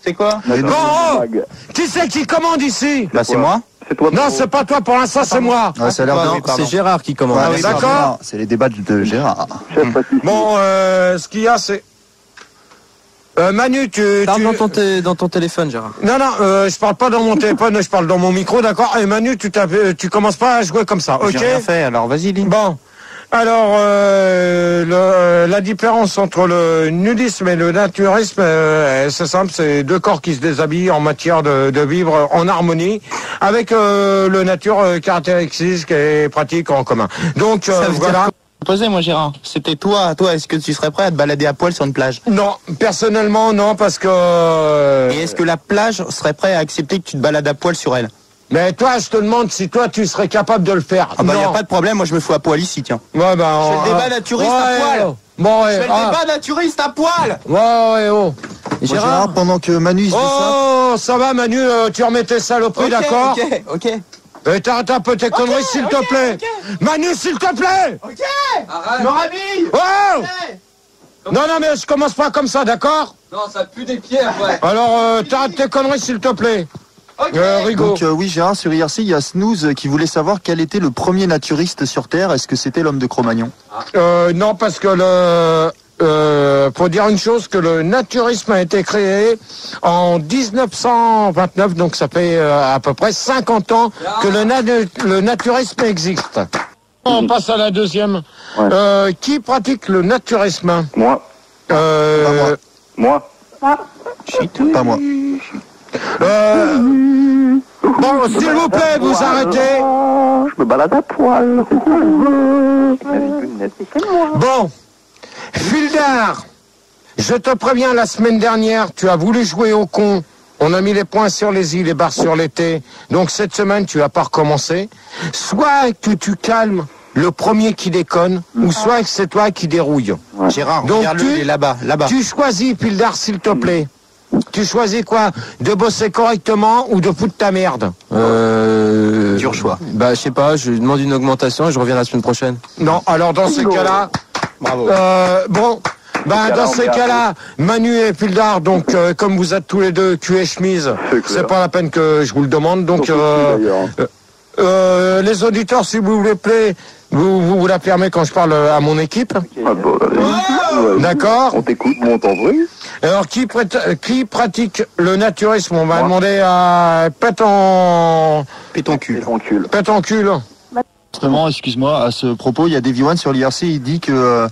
c'est quoi? Bon, qui c'est qui commande ici? Bah c'est moi. C'est toi. Non, c'est pas toi pour l'instant, c'est moi. Ah, ça a l'air C'est Gérard qui commande. Ouais, d'accord. C'est les débats de Gérard. Bon, ce qu'il y a, c'est Manu, Parle dans ton téléphone, Gérard. Non, je parle pas dans mon téléphone, je parle dans mon micro, d'accord. Et Manu, tu commences pas à jouer comme ça, ok? J'ai rien fait, alors vas-y, Lynn. Bon. Alors, la différence entre le nudisme et le naturisme, c'est simple, c'est deux corps qui se déshabillent en matière de vivre en harmonie avec le nature caractéristique et pratique en commun. Donc, voilà. Posez moi Gérard, c'était toi, est-ce que tu serais prêt à te balader à poil sur une plage? Non, personnellement non, parce que... Et est-ce que la plage serait prêt à accepter que tu te balades à poil sur elle? Mais toi, je te demande si toi tu serais capable de le faire. Ah bah y a pas de problème, moi je me fous à poil ici, tiens. Ouais bah... Je fais le débat naturiste à poil. Bon, ouais, je fais le débat naturiste à poil. Ouais. Et Gérard, pendant que Manu il se dit ça va Manu, tu remets tes saloperies, d'accord? Ok. T'arrêtes un peu tes conneries, s'il te plaît. Okay. Manu, s'il te plaît. Ok. Arrête. Je me rhabille. Oh non, mais je commence pas comme ça, d'accord? Non, ça pue des pieds après. Alors, t'arrêtes tes conneries, s'il te plaît. Rigaud. Donc oui, Gérard, sur IRC, il y a Snooze qui voulait savoir quel était le premier naturiste sur Terre. Est-ce que c'était l'homme de Cro-Magnon? Non, parce que faut dire une chose, que le naturisme a été créé en 1929, donc ça fait à peu près 50 ans que le naturisme existe. On passe à la deuxième. Ouais. Qui pratique le naturisme? Moi. Moi. Pas moi. Bon, s'il vous plaît, vous arrêtez. Je me balade à poil. Bon, Pildar, je te préviens, la semaine dernière, tu as voulu jouer au con. On a mis les points sur les i, les barres sur les t. Donc cette semaine, tu vas pas recommencer. Soit que tu calmes le premier qui déconne, ou soit que c'est toi qui dérouille. Ouais. Gérard, regarde-le, il est là-bas. Tu choisis, Pildar, s'il te plaît. Tu choisis quoi? De bosser correctement ou de foutre ta merde? Dur choix. Bah, je sais pas, je lui demande une augmentation et je reviens la semaine prochaine. Non, alors dans ces cas-là... Bravo. Bon... dans ces cas-là, Manu et Pildar, donc comme vous êtes tous les deux cul et chemise, c'est pas la peine que je vous le demande. Donc les auditeurs, s'il vous plaît, vous la fermez quand je parle à mon équipe. D'accord. On t'écoute, on t'envoie. Alors qui pratique le naturisme? On va demander à Péton cul. Justement, excuse-moi, à ce propos, il y a Davy One sur l'IRC, il dit que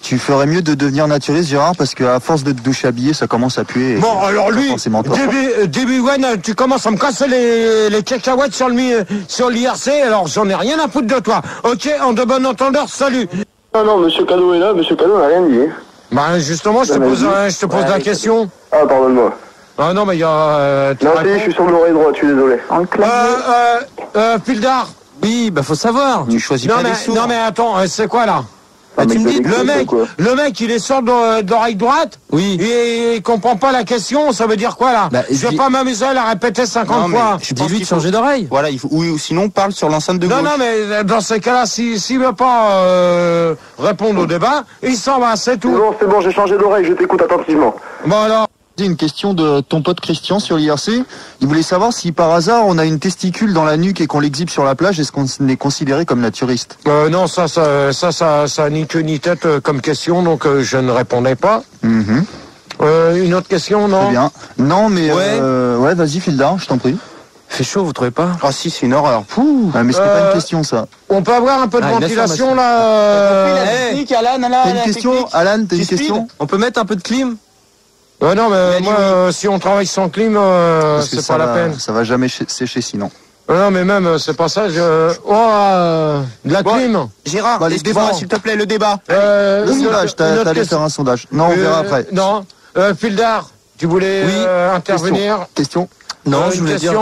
tu ferais mieux de devenir naturiste, Gérard, parce qu'à force de te doucher habillé, ça commence à puer. Bon, alors lui, Davy One, tu commences à me casser les cacahuètes sur l'IRC, alors j'en ai rien à foutre de toi. Ok, en de bon entendeur, salut. Non, monsieur Cano est là, monsieur Cano n'a rien dit. Bah justement, je te pose la question. Ah, pardonne-moi. Ah non, mais il y a... non, je suis sur l'oreille droite, je suis désolé. Pildar. Oui, bah faut savoir. Tu choisis pas les sourds. Non mais attends, c'est quoi là? Bah, tu me dis, le mec, il est sourd d'oreille droite. Oui. Et il comprend pas la question. Ça veut dire quoi là? Bah, je vais pas m'amuser à la répéter 50 fois. Je dis lui de changer d'oreille. Voilà, ou sinon parle sur l'enceinte de gauche. Non, mais dans ces cas-là, s'il veut pas répondre au débat, il s'en va, c'est tout. Non, c'est bon, j'ai changé d'oreille, je t'écoute attentivement. Bon alors. Une question de ton pote Christian sur l'IRC. Il voulait savoir si par hasard on a une testicule dans la nuque et qu'on l'exhibe sur la plage, est-ce qu'on est considéré comme naturiste? Non, ça ni queue ni tête comme question, donc je ne répondais pas. Une autre question, non? Très bien. Non, mais ouais, vas-y, Fildar, je t'en prie. Fait chaud, vous trouvez pas? Ah si, c'est une horreur. Pouh. Mais c'était pas une question, ça. On peut avoir un peu de ventilation, là? T'as une question, Alan, t'as une question? On peut mettre un peu de clim? Non, mais moi, si on travaille sans clim, c'est pas la peine. Ça va jamais sécher sinon. Non, mais même, c'est pas ça, de la clim. Gérard, le débat, s'il te plaît, le débat. Le sondage, t'allais faire un sondage. Non, on verra après. Non, Fildar, tu voulais intervenir? Question. Non, je voulais dire...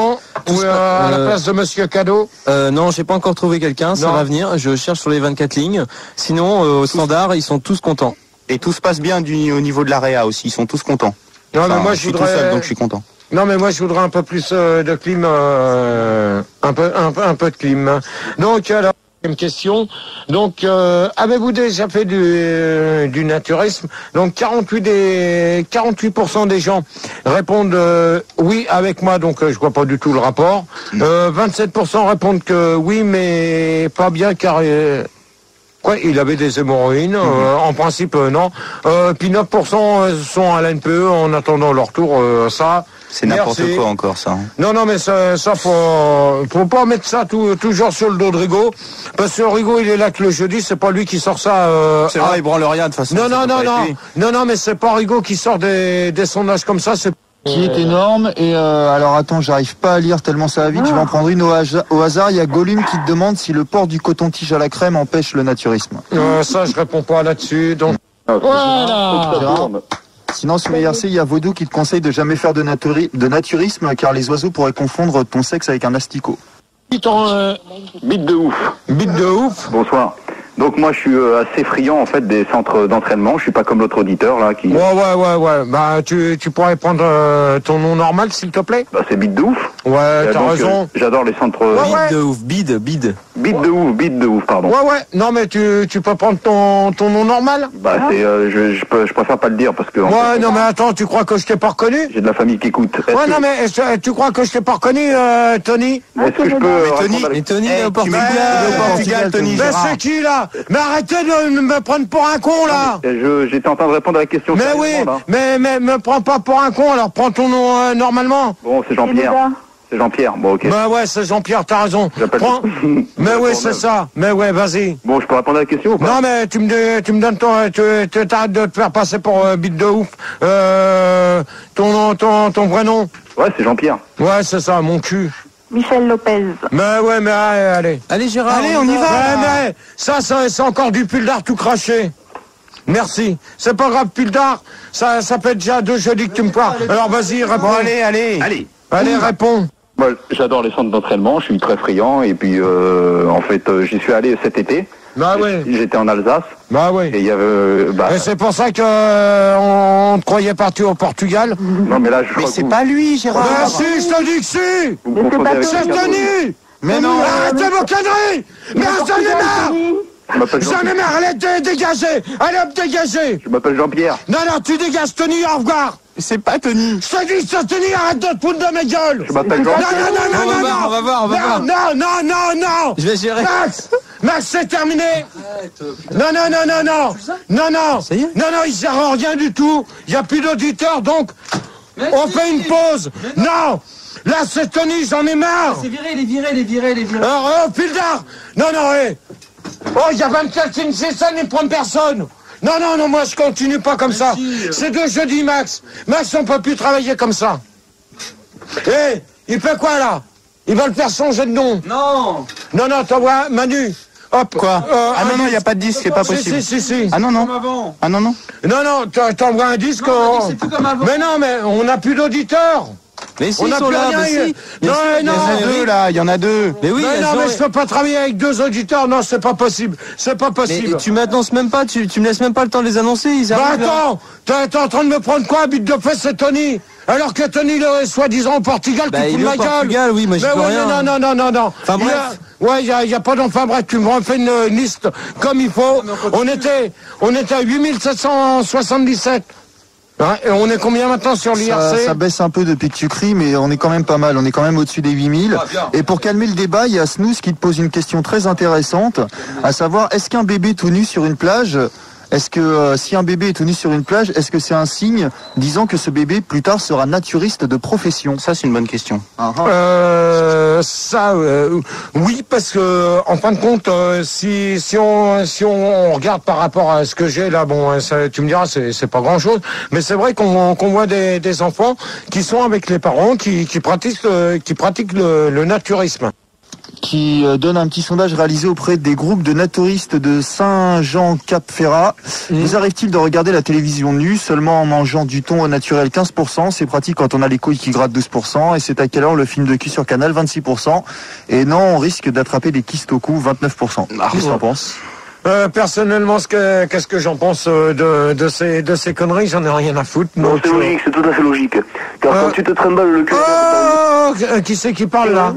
Ou à la place de Monsieur Cadeau? Non, j'ai pas encore trouvé quelqu'un, ça va venir. Je cherche sur les 24 lignes. Sinon, au standard, ils sont tous contents. Et tout se passe bien au niveau de l'AREA aussi, ils sont tous contents. Non, mais moi, je suis tout seul, donc je suis content. Non, mais moi, je voudrais un peu plus de clim, un peu de clim. Donc, alors, une question. Donc, avez-vous déjà fait du naturisme? Donc, 48% des gens répondent oui avec moi, donc je vois pas du tout le rapport. 27% répondent que oui, mais pas bien car... il avait des hémorroïdes, en principe non. Puis 9% sont à l'NPE en attendant leur tour, ça... C'est n'importe quoi encore, ça. Non, mais ça faut pas mettre ça toujours sur le dos de Rigaud, parce que Rigaud, il est là que le jeudi, c'est pas lui qui sort ça. C'est vrai, il branle rien de toute façon. Non, mais c'est pas Rigaud qui sort des sondages comme ça, c'est... Qui est énorme, et alors attends, j'arrive pas à lire tellement ça va vite, je vais en prendre une au hasard. Il y a Gollum qui te demande si le port du coton-tige à la crème empêche le naturisme. Ça, je réponds pas là-dessus, donc... Voilà. Sinon, sur IRC, il y a Vaudou qui te conseille de jamais faire de naturisme, car les oiseaux pourraient confondre ton sexe avec un asticot. Bite de ouf. Bite de ouf. Bonsoir. Donc moi je suis assez friand en fait des centres d'entraînement, je suis pas comme l'autre auditeur là qui... Ouais. Bah tu pourrais prendre ton nom normal s'il te plaît. Bah c'est Bite de ouf. Ouais, t'as raison. J'adore les centres... Bite de ouf, bide. Bite de ouf, pardon. Ouais, non mais tu peux prendre ton nom normal. Bah c'est... je préfère pas le dire parce que... Ouais, non mais attends, tu crois que je t'ai pas reconnu? J'ai de la famille qui écoute. Ouais, non mais tu crois que je t'ai pas reconnu, Tony? Est-ce que je peux... Mais Tony, il est au Portugal, Tony. Mais c'est qui là? Mais arrêtez de me prendre pour un con là. J'étais en train de répondre à la question. Mais oui, mais me prends pas pour un con, alors prends ton nom normalement. Bon, c'est Jean-Pierre. C'est Jean-Pierre, bon ok. Bah ouais, c'est Jean-Pierre, t'as raison. Prends... Mais oui, c'est ça. Mais ouais, vas-y. Bon, je peux répondre à la question ou pas? Non, mais tu me donnes ton... T'arrêtes de te faire passer pour bite de ouf. Ton vrai nom. Ouais, c'est Jean-Pierre. Ouais, c'est ça, mon cul. Michel Lopez. Mais ouais, mais allez. Allez Gérard, allez, on y va. Ouais, mais ça c'est encore du Fildar tout craché. Merci. C'est pas grave, Fildar. Ça fait déjà 2 jeudis que tu me parles. Alors vas-y, réponds. Allez, réponds. Moi, j'adore les centres d'entraînement, je suis très friand et puis en fait j'y suis allé cet été. Bah oui. J'étais en Alsace. Bah oui. Et il y avait. Et c'est pour ça que on te croyait parti au Portugal. Non mais là je. Mais c'est pas lui, Gérard. Bah si, je te dis que si. Vous me confondez avec C'est Tony. Mais non. Arrêtez vos conneries. Mais j'en ai marre. J'en ai marre. Allez, dégagez. Allez, hop, dégagez. Je m'appelle Jean-Pierre. Non, tu dégages, Tony. Au revoir. C'est pas Tony. Je te dis, c'est Tony. Arrête de te foutre de ma gueule. Je m'appelle Jean-Pierre. Non. On va voir. Non. Je vais gérer. Max, c'est terminé. Non. Ça y est. Non, il sert à rien du tout. Il n'y a plus d'auditeurs, donc on fait une pause. Non. Là, c'est Tony, j'en ai marre. C'est viré, les virés. Alors, Fildar. Non, Oh, il y a 24 signes, c'est ça, ne prendre personne. Non, moi, je continue pas comme ça. C'est 2 jeudis, Max. Max, on peut plus travailler comme ça. Il fait quoi, là? Il va le faire changer de nom. Non, t'en vois, Manu. Hop. Quoi? Non, il n'y a pas de disque, c'est pas possible. Si. Ah non. Non, t'envoies un disque. c'est plus comme avant. Mais non, mais on n'a plus d'auditeurs. mais si, On ils n'a sont plus là, rien. mais si. Non, Il y en a deux. Mais oui, mais je peux pas travailler avec 2 auditeurs. Non, c'est pas possible. Mais tu m'annonces même pas, tu me laisses même pas le temps de les annoncer, ils arrivent. Attends, t'es en train de me prendre quoi, bite de fesse, c'est Tony? Alors que Tony, il est soi-disant au Portugal, tu fous de ma gueule. Portugal, oui, moi j'y peux rien. Non. Enfin bref. Ouais, il y a pas d'enfin bref, tu me refais une liste comme il faut. On était à 8777. Et on est combien maintenant sur l'IRC? Ça baisse un peu depuis que tu cries, mais on est quand même pas mal. On est quand même au-dessus des 8000. Et pour calmer le débat, il y a Snooze qui te pose une question très intéressante, à savoir, est-ce qu'un bébé tout nu sur une plage est-ce que si un bébé est tenu sur une plage, est-ce que c'est un signe disant que ce bébé plus tard sera naturiste de profession? Ça, c'est une bonne question. Oui, parce que en fin de compte, si on regarde par rapport à ce que j'ai là, bon, ça, tu me diras, c'est pas grand-chose, mais c'est vrai qu'on voit des enfants qui sont avec les parents, qui pratiquent le naturisme. Qui donne un petit sondage réalisé auprès des groupes de naturistes de Saint-Jean-Cap-Ferrat. Vous arrive-t-il de regarder la télévision nue seulement en mangeant du thon au naturel 15%? C'est pratique quand on a les couilles qui grattent 12%. Et c'est à quelle heure le film de cul sur Canal 26%. Et non, on risque d'attraper des kystes au cou 29%. Qu'est-ce que t'en penses? Personnellement, qu'est-ce que j'en pense de ces conneries? J'en ai rien à foutre. Non, c'est logique, c'est tout à fait logique. Car quand tu te trimbales le cul... Qui c'est qui parle là?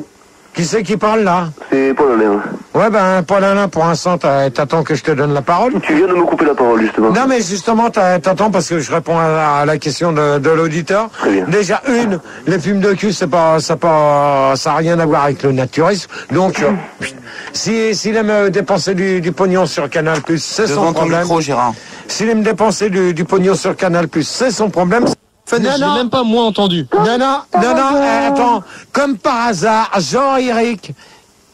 Qui c'est qui parle là? C'est Paul Alain. Ouais, ben Paul Alain, pour l'instant, t'attends que je te donne la parole. Tu viens de me couper la parole, justement. Non, mais justement, t'attends parce que je réponds à la question de l'auditeur. Très bien. Déjà, les films de cul, ça a rien à voir avec le naturisme. Donc, s'il aime dépenser du pognon sur Canal+, c'est son problème. Micro, Gérard. S'il aime dépenser du pognon sur Canal+, c'est son problème. Je l'ai même pas moins entendu. Non, attends. Comme par hasard, Jean-Éric,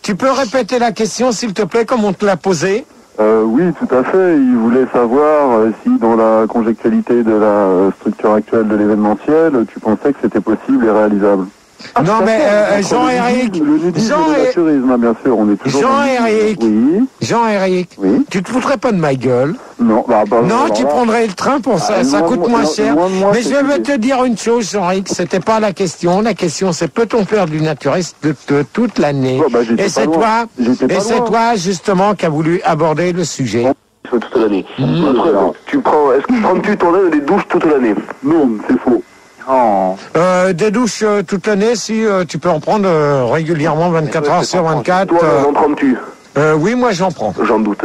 tu peux répéter la question, s'il te plaît, comme on te l'a posée? Oui, tout à fait. Il voulait savoir si, dans la conjectualité de la structure actuelle de l'événementiel, tu pensais que c'était possible et réalisable. Non, mais Jean-Éric, le nudisme et le naturisme, bien sûr, on est toujours... Jean-Éric, oui. Tu te foutrais pas de ma gueule? Non, non, tu prendrais le train pour ça, ça coûte moins cher. Mais je vais te dire une chose, Jean-Éric, c'était pas la question. La question, c'est peut-on faire du naturisme toute l'année? Et c'est toi, justement, qui a voulu aborder le sujet. Toute l'année. Est-ce que prends-tu ton aide des douches toute l'année? Non, c'est faux. Oh. Des douches toute l'année, si tu peux en prendre régulièrement 24 heures sur 24. Toi, en prends-tu? Oui, moi j'en prends. J'en doute.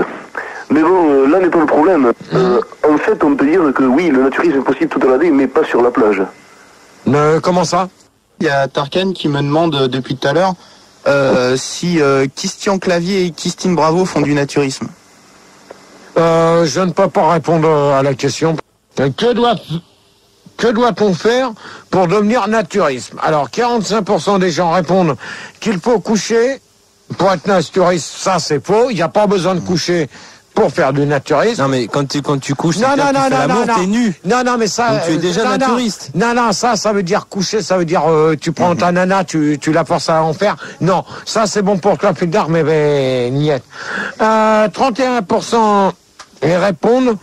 Mais bon, là n'est pas le problème. En fait, on peut dire que oui, le naturisme est possible toute l'année, mais pas sur la plage. Comment ça? Il y a Tarkan qui me demande depuis tout à l'heure si Christian Clavier et Christine Bravo font du naturisme. Je ne peux pas répondre à la question. Que doit-on faire pour devenir naturisme? Alors, 45% des gens répondent qu'il faut coucher pour être naturiste. Ça, c'est faux. Il n'y a pas besoin de coucher pour faire du naturisme. Non, mais quand tu couches, tu fais l'amour, t'es nu. Non, mais ça... Donc tu es déjà naturiste. Non, ça veut dire coucher, ça veut dire tu prends ta nana, tu la forces à en faire. Non, ça, c'est bon pour toi plus tard, mais niet. 31% répondent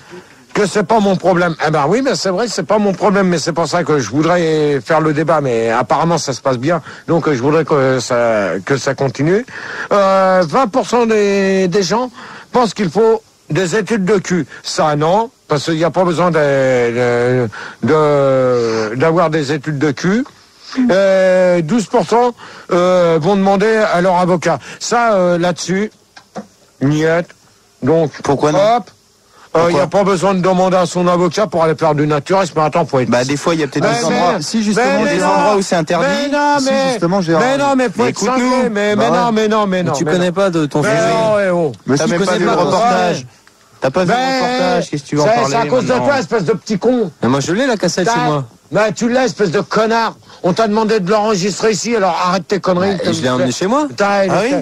que c'est pas mon problème. Eh ben oui, mais c'est vrai, c'est pas mon problème, mais c'est pour ça que je voudrais faire le débat, mais apparemment ça se passe bien, donc je voudrais que ça continue. 20% des gens pensent qu'il faut des études de cul. Ça, non, parce qu'il n'y a pas besoin d'avoir des études de cul. 12% vont demander à leur avocat. Ça, là-dessus, niet. Donc, pourquoi non? Hop. Il n'y a pas besoin de demander à son avocat pour aller faire du naturisme. Mais attends, faut être... des fois, il y a peut-être des endroits. Si, justement, des endroits où c'est interdit. Mais non, mais faut être cinglé. Mais non. Tu connais pas de ton sujet. Mais t'as même pas vu le reportage. T'as pas vu le reportage. Qu'est-ce que tu vas en parler? C'est à cause de toi, espèce de petit con. Mais moi, je l'ai, la cassette chez moi. Mais tu l'as, espèce de connard. On t'a demandé de l'enregistrer ici, alors arrête tes conneries. Je l'ai emmené chez moi. Ah oui?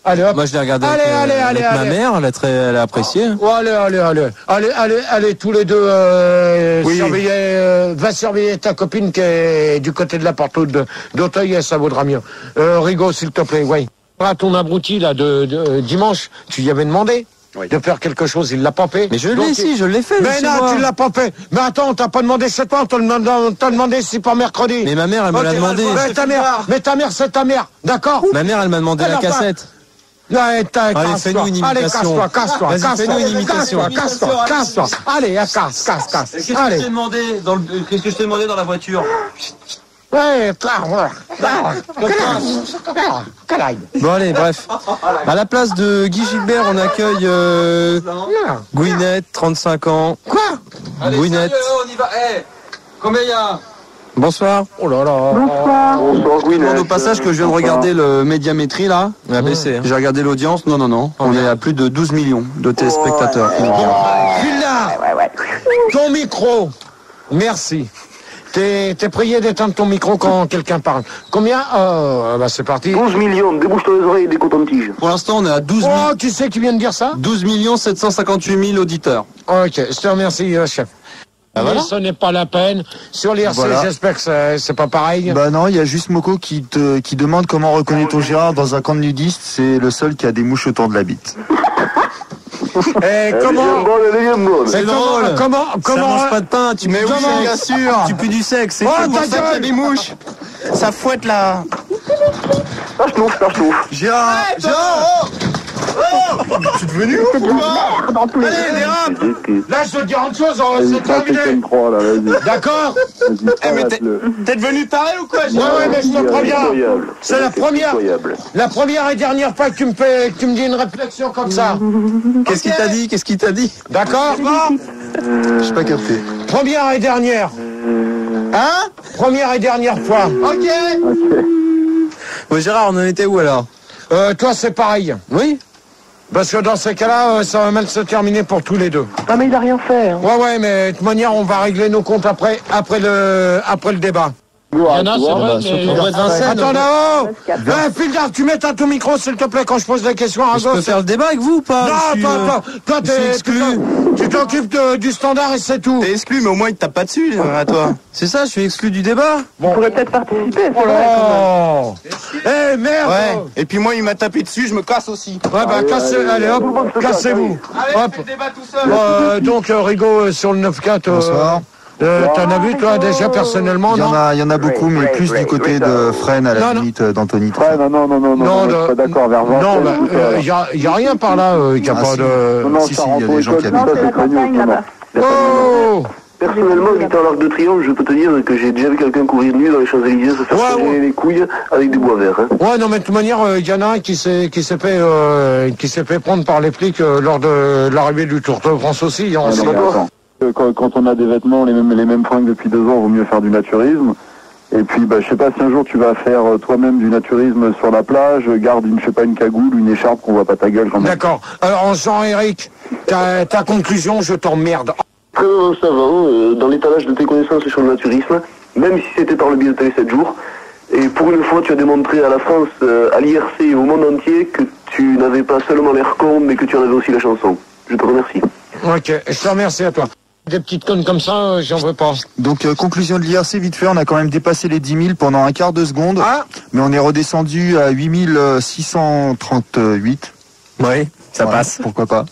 Allez, hop. Moi, je l'ai regardé avec ma mère, elle a apprécié. Allez, tous les deux, va surveiller ta copine qui est du côté de la porte d'Auteuil, ça vaudra mieux. Rigaud, s'il te plaît, oui. À ton abruti, là, de dimanche, tu y avais demandé de faire quelque chose, il l'a pas fait. Mais je l'ai fait. Mais non, tu l'as pas fait. Mais attends, on t'a pas demandé 7 ans, on t'a demandé si pas mercredi. Mais ma mère, elle me l'a demandé. Mais ta mère, c'est ta mère, d'accord? Ma mère, elle m'a demandé la cassette. Allez, fais-nous une imitation. Casse-toi. Fais-nous une imitation. Casse-toi. Allez, casse. Qu'est-ce que je t'ai demandé dans la voiture? Ouais, Bon, allez, bref. À la place de Guy Gilbert, on accueille Gwyneth, 35 ans. Quoi? Gwyneth. On y va. Combien il y a? Bonsoir. Oh là là. Bonsoir, Gwyneth. Au passage que je viens de regarder le médiamétrie là. On a baissé. J'ai regardé l'audience. Non. On est à plus de 12 millions de téléspectateurs. Ouais. Ton micro. Merci. T'es prié d'éteindre ton micro quand quelqu'un parle. Combien? Bah c'est parti. 12 millions, débouche-toi les oreilles et des cotons-tiges. Pour l'instant, on est à 12 Oh, qui c'est qui vient de dire ça? 12 758 000 auditeurs. Ok, je te remercie, chef. Voilà. Ce n'est pas la peine. Sur l'IRC, j'espère que c'est pas pareil. Bah non, il y a juste Moko qui demande comment reconnaît-on Gérard dans un camp de nudistes. C'est le seul qui a des mouches autour de la bite. Et comment? C'est drôle. Comment? Ça mange pas de pain, tu Mais oui, bien sûr. Tu pues du sexe, c'est Oh, tout. ta Ça qu'il y a gueule. des mouches. Ça fouette là. Ça chauffe. Gérard, Tu es devenu ouf ou quoi? Allez, dérape. Là, je te dis une chose, c'est terminé. D'accord? Eh, mais t'es devenu taré ou quoi? Ouais, mais je te préviens. C'est la première et dernière fois que tu me dis une réflexion comme ça. Qu'est-ce qu'il t'a dit? D'accord? j'ai pas capté. Première et dernière. Hein? Première et dernière fois. Ok. Bon, Gérard, on en était où alors? Toi, c'est pareil. Oui. Parce que dans ces cas-là, ça va mal se terminer pour tous les deux. Ah, mais il a rien fait. Hein. Ouais, mais de toute manière, on va régler nos comptes après le débat. Il y en a, c'est vrai, mais... Attends là-haut. Filgar, tu mets ton micro, s'il te plaît, quand je pose des questions à Je peux faire le débat avec vous ou pas? Non, toi, t'es exclu. Tu t'occupes du standard et c'est tout. T'es exclu, mais au moins il te tape pas dessus, à toi. C'est ça, je suis exclu du débat. On pourrait peut-être participer, c'est Oh vrai. là. Eh, merde. Ouais. Et puis moi, il m'a tapé dessus, je me casse aussi. Ouais, bah, allez, hop, cassez-vous. Allez, fais le débat tout seul. Donc, Rigaud, sur le 9-4... Bonsoir. T'en as vu, toi, déjà, personnellement, non? Il y en a beaucoup, mais plus du côté de Fresne, à la limite d'Anthony. Non, je suis pas d'accord, vers 20. Non, il y a rien par là, il n'y a pas de... Non, Si, il y a des gens qui habitent. C'est la campagne, là-bas. Oh! Personnellement, habitant à l'Arc de Triomphe, je peux te dire que j'ai déjà vu quelqu'un courir nu dans les Champs-Élysées se faire serrer les couilles avec du bois vert. Hein. Ouais, non, mais de toute manière, il y en a un qui s'est fait prendre par les flics lors de l'arrivée du Tour de France aussi. Hein, Quand on a des vêtements, les mêmes fringues depuis 2 ans, vaut mieux faire du naturisme. Et puis, je sais pas, si un jour tu vas faire toi-même du naturisme sur la plage, garde une cagoule, une écharpe qu'on voit pas ta gueule quand même. D'accord. Alors, Jean-Éric, ta conclusion, je t'emmerde. Très savant, dans l'étalage de tes connaissances sur le naturisme, même si c'était par le biais de Télé 7 jours. Et pour une fois, tu as démontré à la France, à l'IRC et au monde entier que tu n'avais pas seulement l'air con, mais que tu en avais aussi la chanson. Je te remercie. Ok, je te remercie à toi. Des petites connes comme ça, j'en veux pas. Donc, conclusion de l'IRC, vite fait, on a quand même dépassé les 10 000 pendant un quart de seconde. Ah. Mais on est redescendu à 8 638. Oui, ça passe. Pourquoi pas.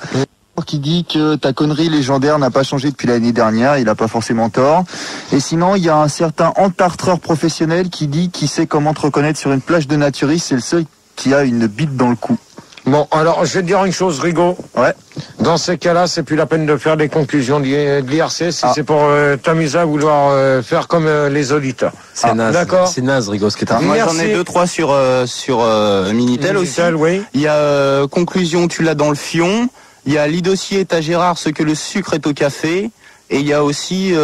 Qui dit que ta connerie légendaire n'a pas changé depuis l'année dernière, il n'a pas forcément tort. Et sinon, il y a un certain entartreur professionnel qui dit qu'il sait comment te reconnaître sur une plage de naturistes, c'est le seul qui a une bite dans le cou. Bon, alors, je vais te dire une chose, Rigaud. Ouais. Dans ces cas-là, c'est plus la peine de faire des conclusions de l'IRC si c'est pour t'amuser à vouloir faire comme les auditeurs. C'est naze. D'accord. C'est naze, Rigaud, ce que t'as. Moi, j'en ai 2-3 sur Minitel aussi. Oui. Il y a conclusion, tu l'as dans le fion. Il y a lit dossier, t'as Gérard, ce que le sucre est au café. Et il y a aussi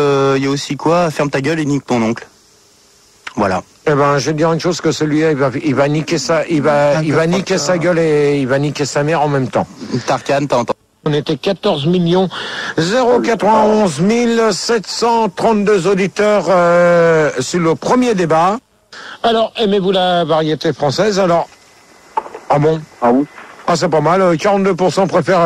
quoi? Ferme ta gueule et nique ton oncle. Voilà. Eh ben, je vais te dire une chose, que celui-là, il va niquer niquer sa gueule et il va niquer sa mère en même temps. Tarkan, t'as entendu? On était 14 091 732 auditeurs sur le premier débat. Alors, aimez-vous la variété française? Alors, ah bon? Ah, c'est pas mal. 42% préfèrent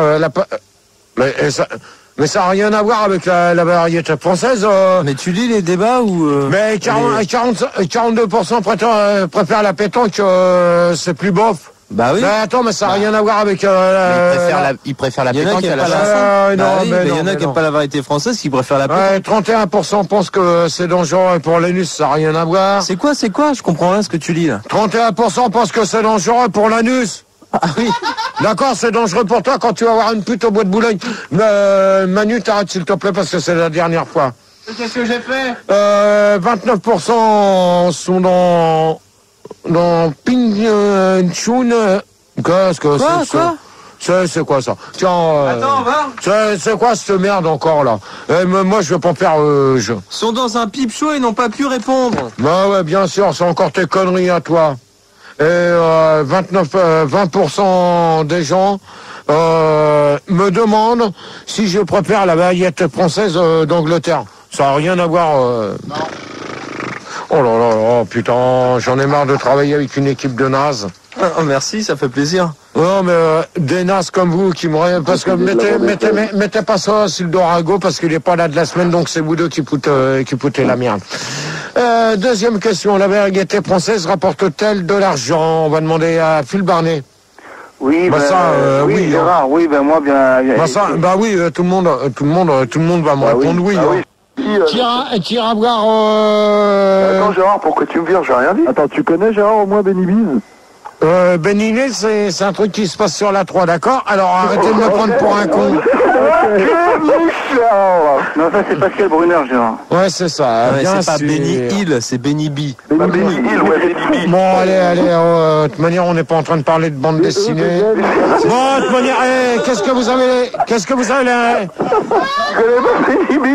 mais ça n'a rien à voir avec la variété française. Mais tu lis les débats ou... Mais 42% préfèrent la pétanque, c'est plus bof. Bah oui. Mais attends, mais ça n'a rien à voir avec... il préfère la Il y en a pétanque qui à aiment la pas la chanson. il y en a qui n'aiment pas la variété française, qui préfèrent la pétanque. 31% pensent que c'est dangereux pour l'anus, ça n'a rien à voir. C'est quoi? Je comprends rien ce que tu lis là. 31% pensent que c'est dangereux pour l'anus. Ah oui. D'accord, c'est dangereux pour toi quand tu vas voir une pute au bois de Boulogne. Manu, t'arrêtes s'il te plaît parce que c'est la dernière fois. Qu'est-ce que j'ai fait? 29% sont dans Ping Chun. Qu'est-ce que c'est ça? C'est quoi ça? Tiens, attends, va. C'est quoi cette merde encore là? Moi je veux pas faire jeu. Sont dans un pipe show et n'ont pas pu répondre. Bah ouais, bien sûr, c'est encore tes conneries à toi. Et 20% des gens me demandent si je préfère la variété française d'Angleterre. Ça n'a rien à voir... Oh là là, putain, j'en ai marre de travailler avec une équipe de nazes. Oh, merci, ça fait plaisir. Non, mais des nazes comme vous qui me... Parce que mettez pas ça sur le Dorago parce qu'il n'est pas là de la semaine, donc c'est vous deux qui foutez la merde. Deuxième question, la variété française rapporte-t-elle de l'argent? On va demander à Phil Barnet. Oui, oui, Gérard, oui, moi bien. Oui, tout le monde va me répondre oui. T'iras voir. Attends, Gérard, pourquoi tu me vires? J'ai rien dit. Attends, tu connais Gérard au moins Benny Biz? Benny Biz, c'est un truc qui se passe sur la 3, d'accord? Alors arrêtez de me prendre pour un con. Non, ça c'est Pascal Brunner, Gérard. Ouais, c'est ça. Ouais, c'est pas Benny Hill, c'est Benny B. Benny Hill, ouais, Benny B. Bon, allez, de toute manière, on n'est pas en train de parler de bande dessinée. Bon, de toute manière, qu'est-ce que vous avez là? Je connais pas Benny B.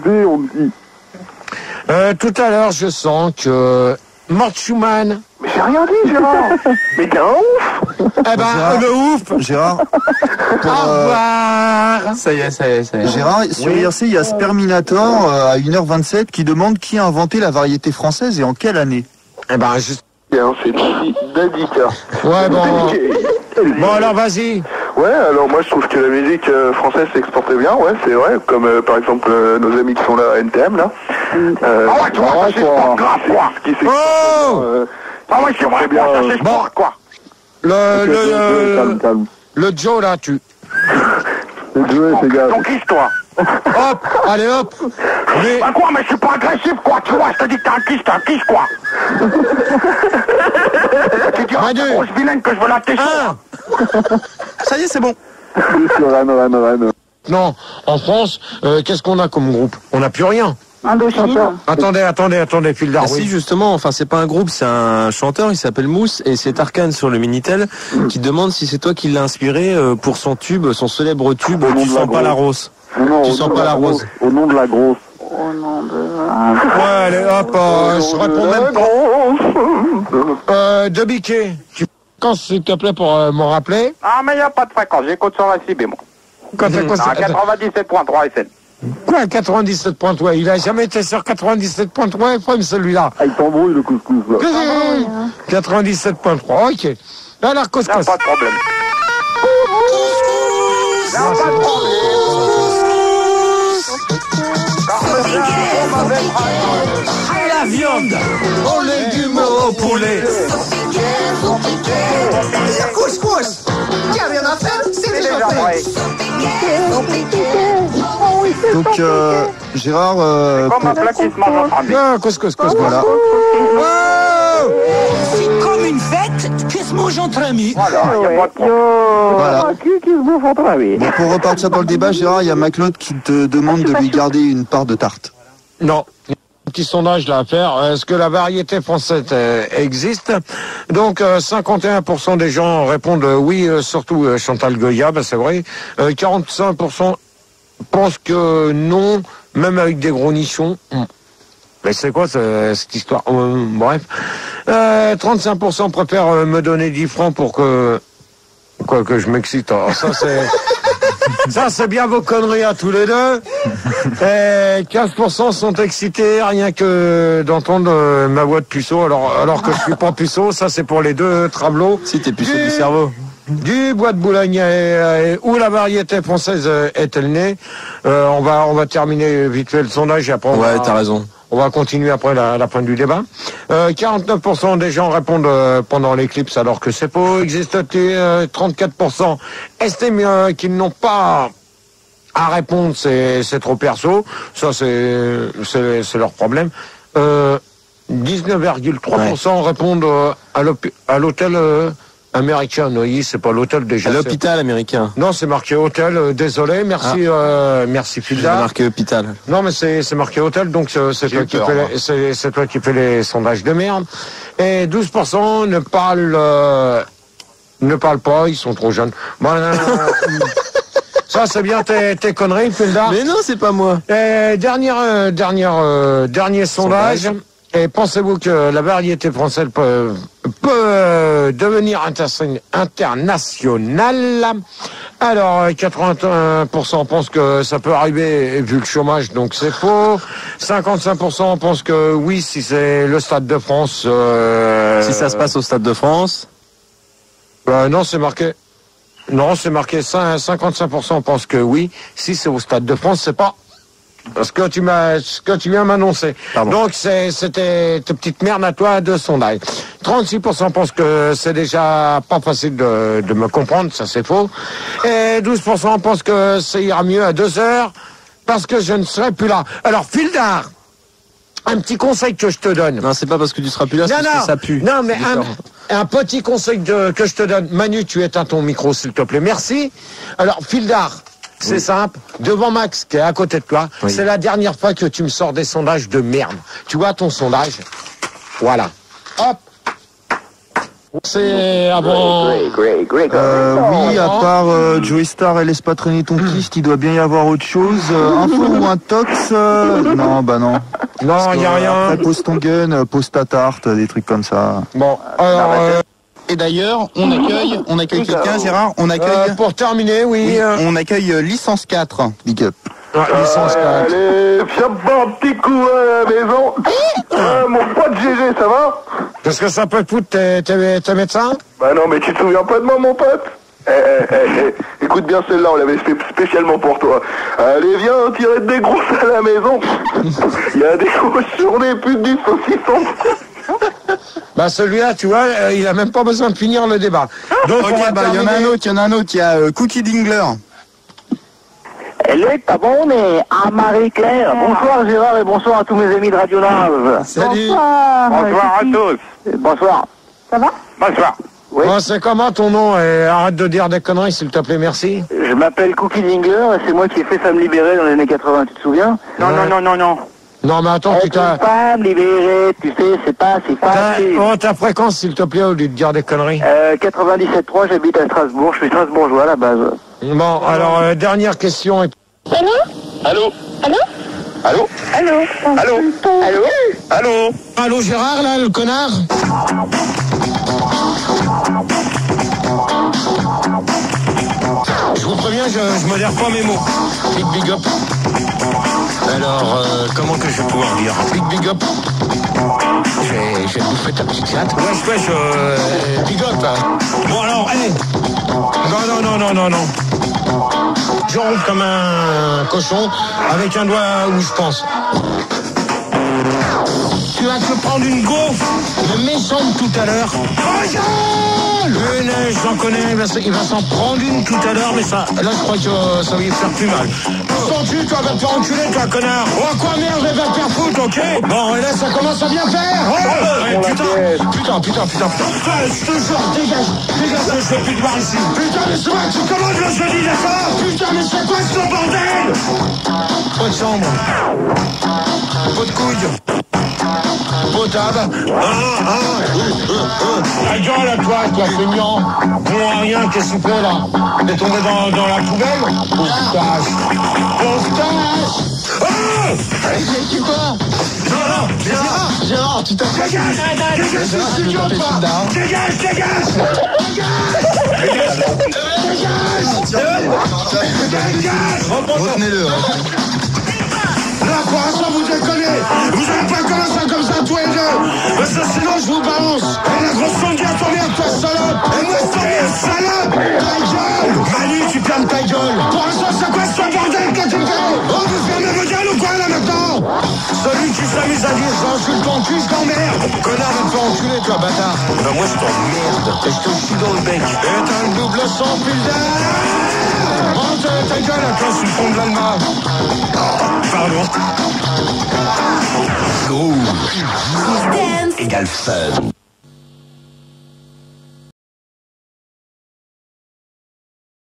B, on me dit. Tout à l'heure, je sens que Mort Schumann. Mais j'ai rien dit, Gérard. Mais t'es un ouf. Eh ben, le ouf. Gérard. Au revoir. Ça y est. Gérard, sur IRC, il y a Sperminator à 1h27 qui demande qui a inventé la variété française et en quelle année. Eh ben, juste. C'est Dadika. Ouais, bon. Bon, alors, vas-y. Ouais, alors moi je trouve que la musique française s'exportait bien, ouais, c'est vrai, comme par exemple nos amis qui sont là à NTM, là. Ah ouais, tu vois, ça s'exporte grave, quoi. Qui s'exporte ah ouais, c'est vrai, ça s'exporte, quoi. Le Joe, là, tu... Le Joe, c'est gars. Donc, kiss-toi. Hop, allez, hop. Mais... Bah quoi, mais je suis pas agressif, quoi, tu vois, je te dis que t'es un kiss, quoi. Tu dis, c'est une grosse vilaine que je veux la tester. Ça y est, c'est bon. Non, en France, qu'est-ce qu'on a comme groupe? On n'a plus rien. Attendez, Phil Darwin. Si, justement, enfin, c'est pas un groupe, c'est un chanteur, il s'appelle Mousse, et c'est Tarkan sur le Minitel qui demande si c'est toi qui l'as inspiré pour son tube, son célèbre tube, Tu sens pas la rose. Tu sens pas la rose. Au nom de la grosse. Au nom de... Ouais, allez, hop, je réponds même pas. De Biquet, tu fréquences, s'il te plaît, pour m'en rappeler? Ah, mais y a pas de fréquence, j'écoute sur la CB, moi. Quand t'as quoi, 97.3 FM. Quoi, 97.3? Il a jamais été sur 97.3 FM, celui-là. Ah, il t'embrouille, le couscous, là. 97.3, ok. Alors, couscous. Pas de problème. Pas de problème. La viande, aux légumes, au poulet. Couscous. Il n'y a rien à faire, c'est déjà fait. Donc, Gérard... Comme un plat qui se mange entre amis. Couscous, voilà. C'est comme une fête qui se mange entre amis. Voilà, il n'y a pas de problème. Voilà. Bon, pour repartir dans le débat, Gérard, il y a Maclaude qui te demande de lui garder une part de tarte. Non. Un petit sondage là à faire. Est-ce que la variété française existe? Donc 51% des gens répondent oui, surtout Chantal Goya, ben c'est vrai. 45% pensent que non, même avec des gros nichons. Mais c'est quoi cette histoire? Bref. 35% préfèrent me donner 10 francs pour que je m'excite. Alors ça c'est... Ça, c'est bien vos conneries à tous les deux. Et 15% sont excités rien que d'entendre ma voix de puceau, alors que je suis pas puceau. Ça, c'est pour les deux tramelots. Si t'es puceau du cerveau. Du bois de Boulogne où la variété française est-elle née? On va terminer vite fait le sondage et après t'as raison. On va continuer après la fin du débat. 49% des gens répondent pendant l'éclipse alors que c'est faux. Existe-t-il 34% estiment qu'ils n'ont pas à répondre, c'est trop perso. Ça, c'est leur problème. 19,3% répondent à l'hôtel américain. Oui, c'est pas l'hôtel déjà. À l'hôpital américain. Non, c'est marqué hôtel. Désolé, merci, merci Filda. C'est marqué hôpital. Non, mais c'est marqué hôtel, donc c'est toi qui fais les sondages de merde. Et 12% ne parlent pas, ils sont trop jeunes. Bon, ça, c'est bien tes conneries, Filda. Mais non, c'est pas moi. Et dernier sondage. Et pensez-vous que la variété française peut devenir internationale? Alors, 81% pensent que ça peut arriver vu le chômage, donc c'est faux. 55% pensent que oui, si c'est le Stade de France. Si ça se passe au Stade de France? Non, c'est marqué. Non, c'est marqué 55% pensent que oui. Si c'est au Stade de France, c'est pas. Ce que tu viens m'annoncer. Donc c'était ta petite merde à toi de sondage. 36% pensent que c'est déjà pas facile de me comprendre, ça c'est faux. Et 12% pensent que ça ira mieux à 2 heures parce que je ne serai plus là. Alors Fildar, un petit conseil que je te donne. Non, c'est pas parce que tu seras plus là, c'est parce que ça pue. Non, mais un petit conseil que je te donne. Manu, tu éteins ton micro s'il te plaît. Merci. Alors Fildar. C'est simple, devant Max qui est à côté de toi, c'est la dernière fois que tu me sors des sondages de merde. Tu vois ton sondage? Voilà. Hop. C'est avant. Oui, à part Joey Star et laisse pas traîner ton kyste, il doit bien y avoir autre chose. Info ou un tox? Non, bah non. Non, il n'y a rien. Après, pose ton gun, pose ta tarte, des trucs comme ça. Bon, alors. Et d'ailleurs, on accueille quelqu'un, Gérard. On accueille. Pour terminer, oui. On accueille Licence 4. Big up. Licence 4. Allez, viens boire un petit coup à la maison. Mon pote GG, ça va? Qu'est-ce que ça peut te foutre, t'es médecin? Bah non, mais tu te souviens pas de moi, mon pote? Écoute bien celle-là, on l'avait fait spécialement pour toi. Allez, viens tirer des grosses à la maison. Il y a des cochons, des putes, du saucisson. Bah celui-là, tu vois, il a même pas besoin de finir le débat. Donc ok, il y en a un autre, il y a Cookie Dingler. Elle est pas bonne, mais à Marie-Claire. Bonsoir Gérard et bonsoir à tous mes amis de Radio Nave. Salut. Bonsoir à tous. Bonsoir. Ça va? Bonsoir. Oui. Bon, c'est comment ton nom? Et arrête de dire des conneries, s'il te plaît, merci. Je m'appelle Cookie Dingler et c'est moi qui ai fait Femme Libérée dans les années 80, tu te souviens? Non. Non, mais attends, tu t'as... Femme libérée, tu sais, c'est pas si facile. Oh, ta fréquence, s'il te plaît, au lieu de dire des conneries. 97.3, j'habite à Strasbourg, je suis strasbourgeois à la base. Bon, alors, dernière question. Allô? Allô? Allô? Allô? Allô? Allô? Allô? Allô? Allô, Gérard, là, le connard? Je vous préviens, je modère pas mes mots. Big up. Alors, comment que je vais pouvoir dire? Big up. Je vais bouffer ta petite chatte. Wesh, big up. Bon alors, allez. Non. Je ronfle comme un cochon avec un doigt où je pense. Tu vas te prendre une gaufre de méchante tout à l'heure. Le neige, j'en connais, il va s'en prendre une tout à l'heure, mais ça, là je crois que ça va lui faire plus mal. Sens-tu, toi, va te faire enculer, toi, connard. Oh, quoi, merde, elle va te faire foutre, ok? Bon, et là, ça commence à bien faire. Putain. Je te jure, dégage, je fais plus de voir ici. Putain, mais c'est moi, tu commandes le jeudi, d'accord? Putain, mais c'est quoi ce bordel? Pas de chambre. Pas de couilles. Potable. Ta gueule à toi, feignant. Bon à rien, qu'est-ce que tu fais là? T'es tombé dans la poubelle? Pauvre tu quoi? Non, Gérard, tu t'as fait. Dégage. Retenez-le. Là, pour l'instant, vous déconnez. Vous n'allez pas commencer comme ça, tous les deux. Parce que sinon, je vous balance. Et la grosse sanguine, t'emmerde, toi, salope. Et moi, je t'emmerde, salope. Ta gueule. Manu, tu fermes ta gueule. Pour l'instant, c'est quoi ce bordel que tu fais? Oh, vous fermez vos gueules ou quoi, là, maintenant? Celui qui s'amuse à dire, j'insulte ton cul, je t'emmerde. Connard, va te faire enculer, toi, bâtard. Ben, moi, je t'emmerde. Et je te chie dans le bec. Et t'as le double sang, putain. Oh, ta gueule, à toi, sur le fond de l'Alma. Pardon. Rouge égale fun.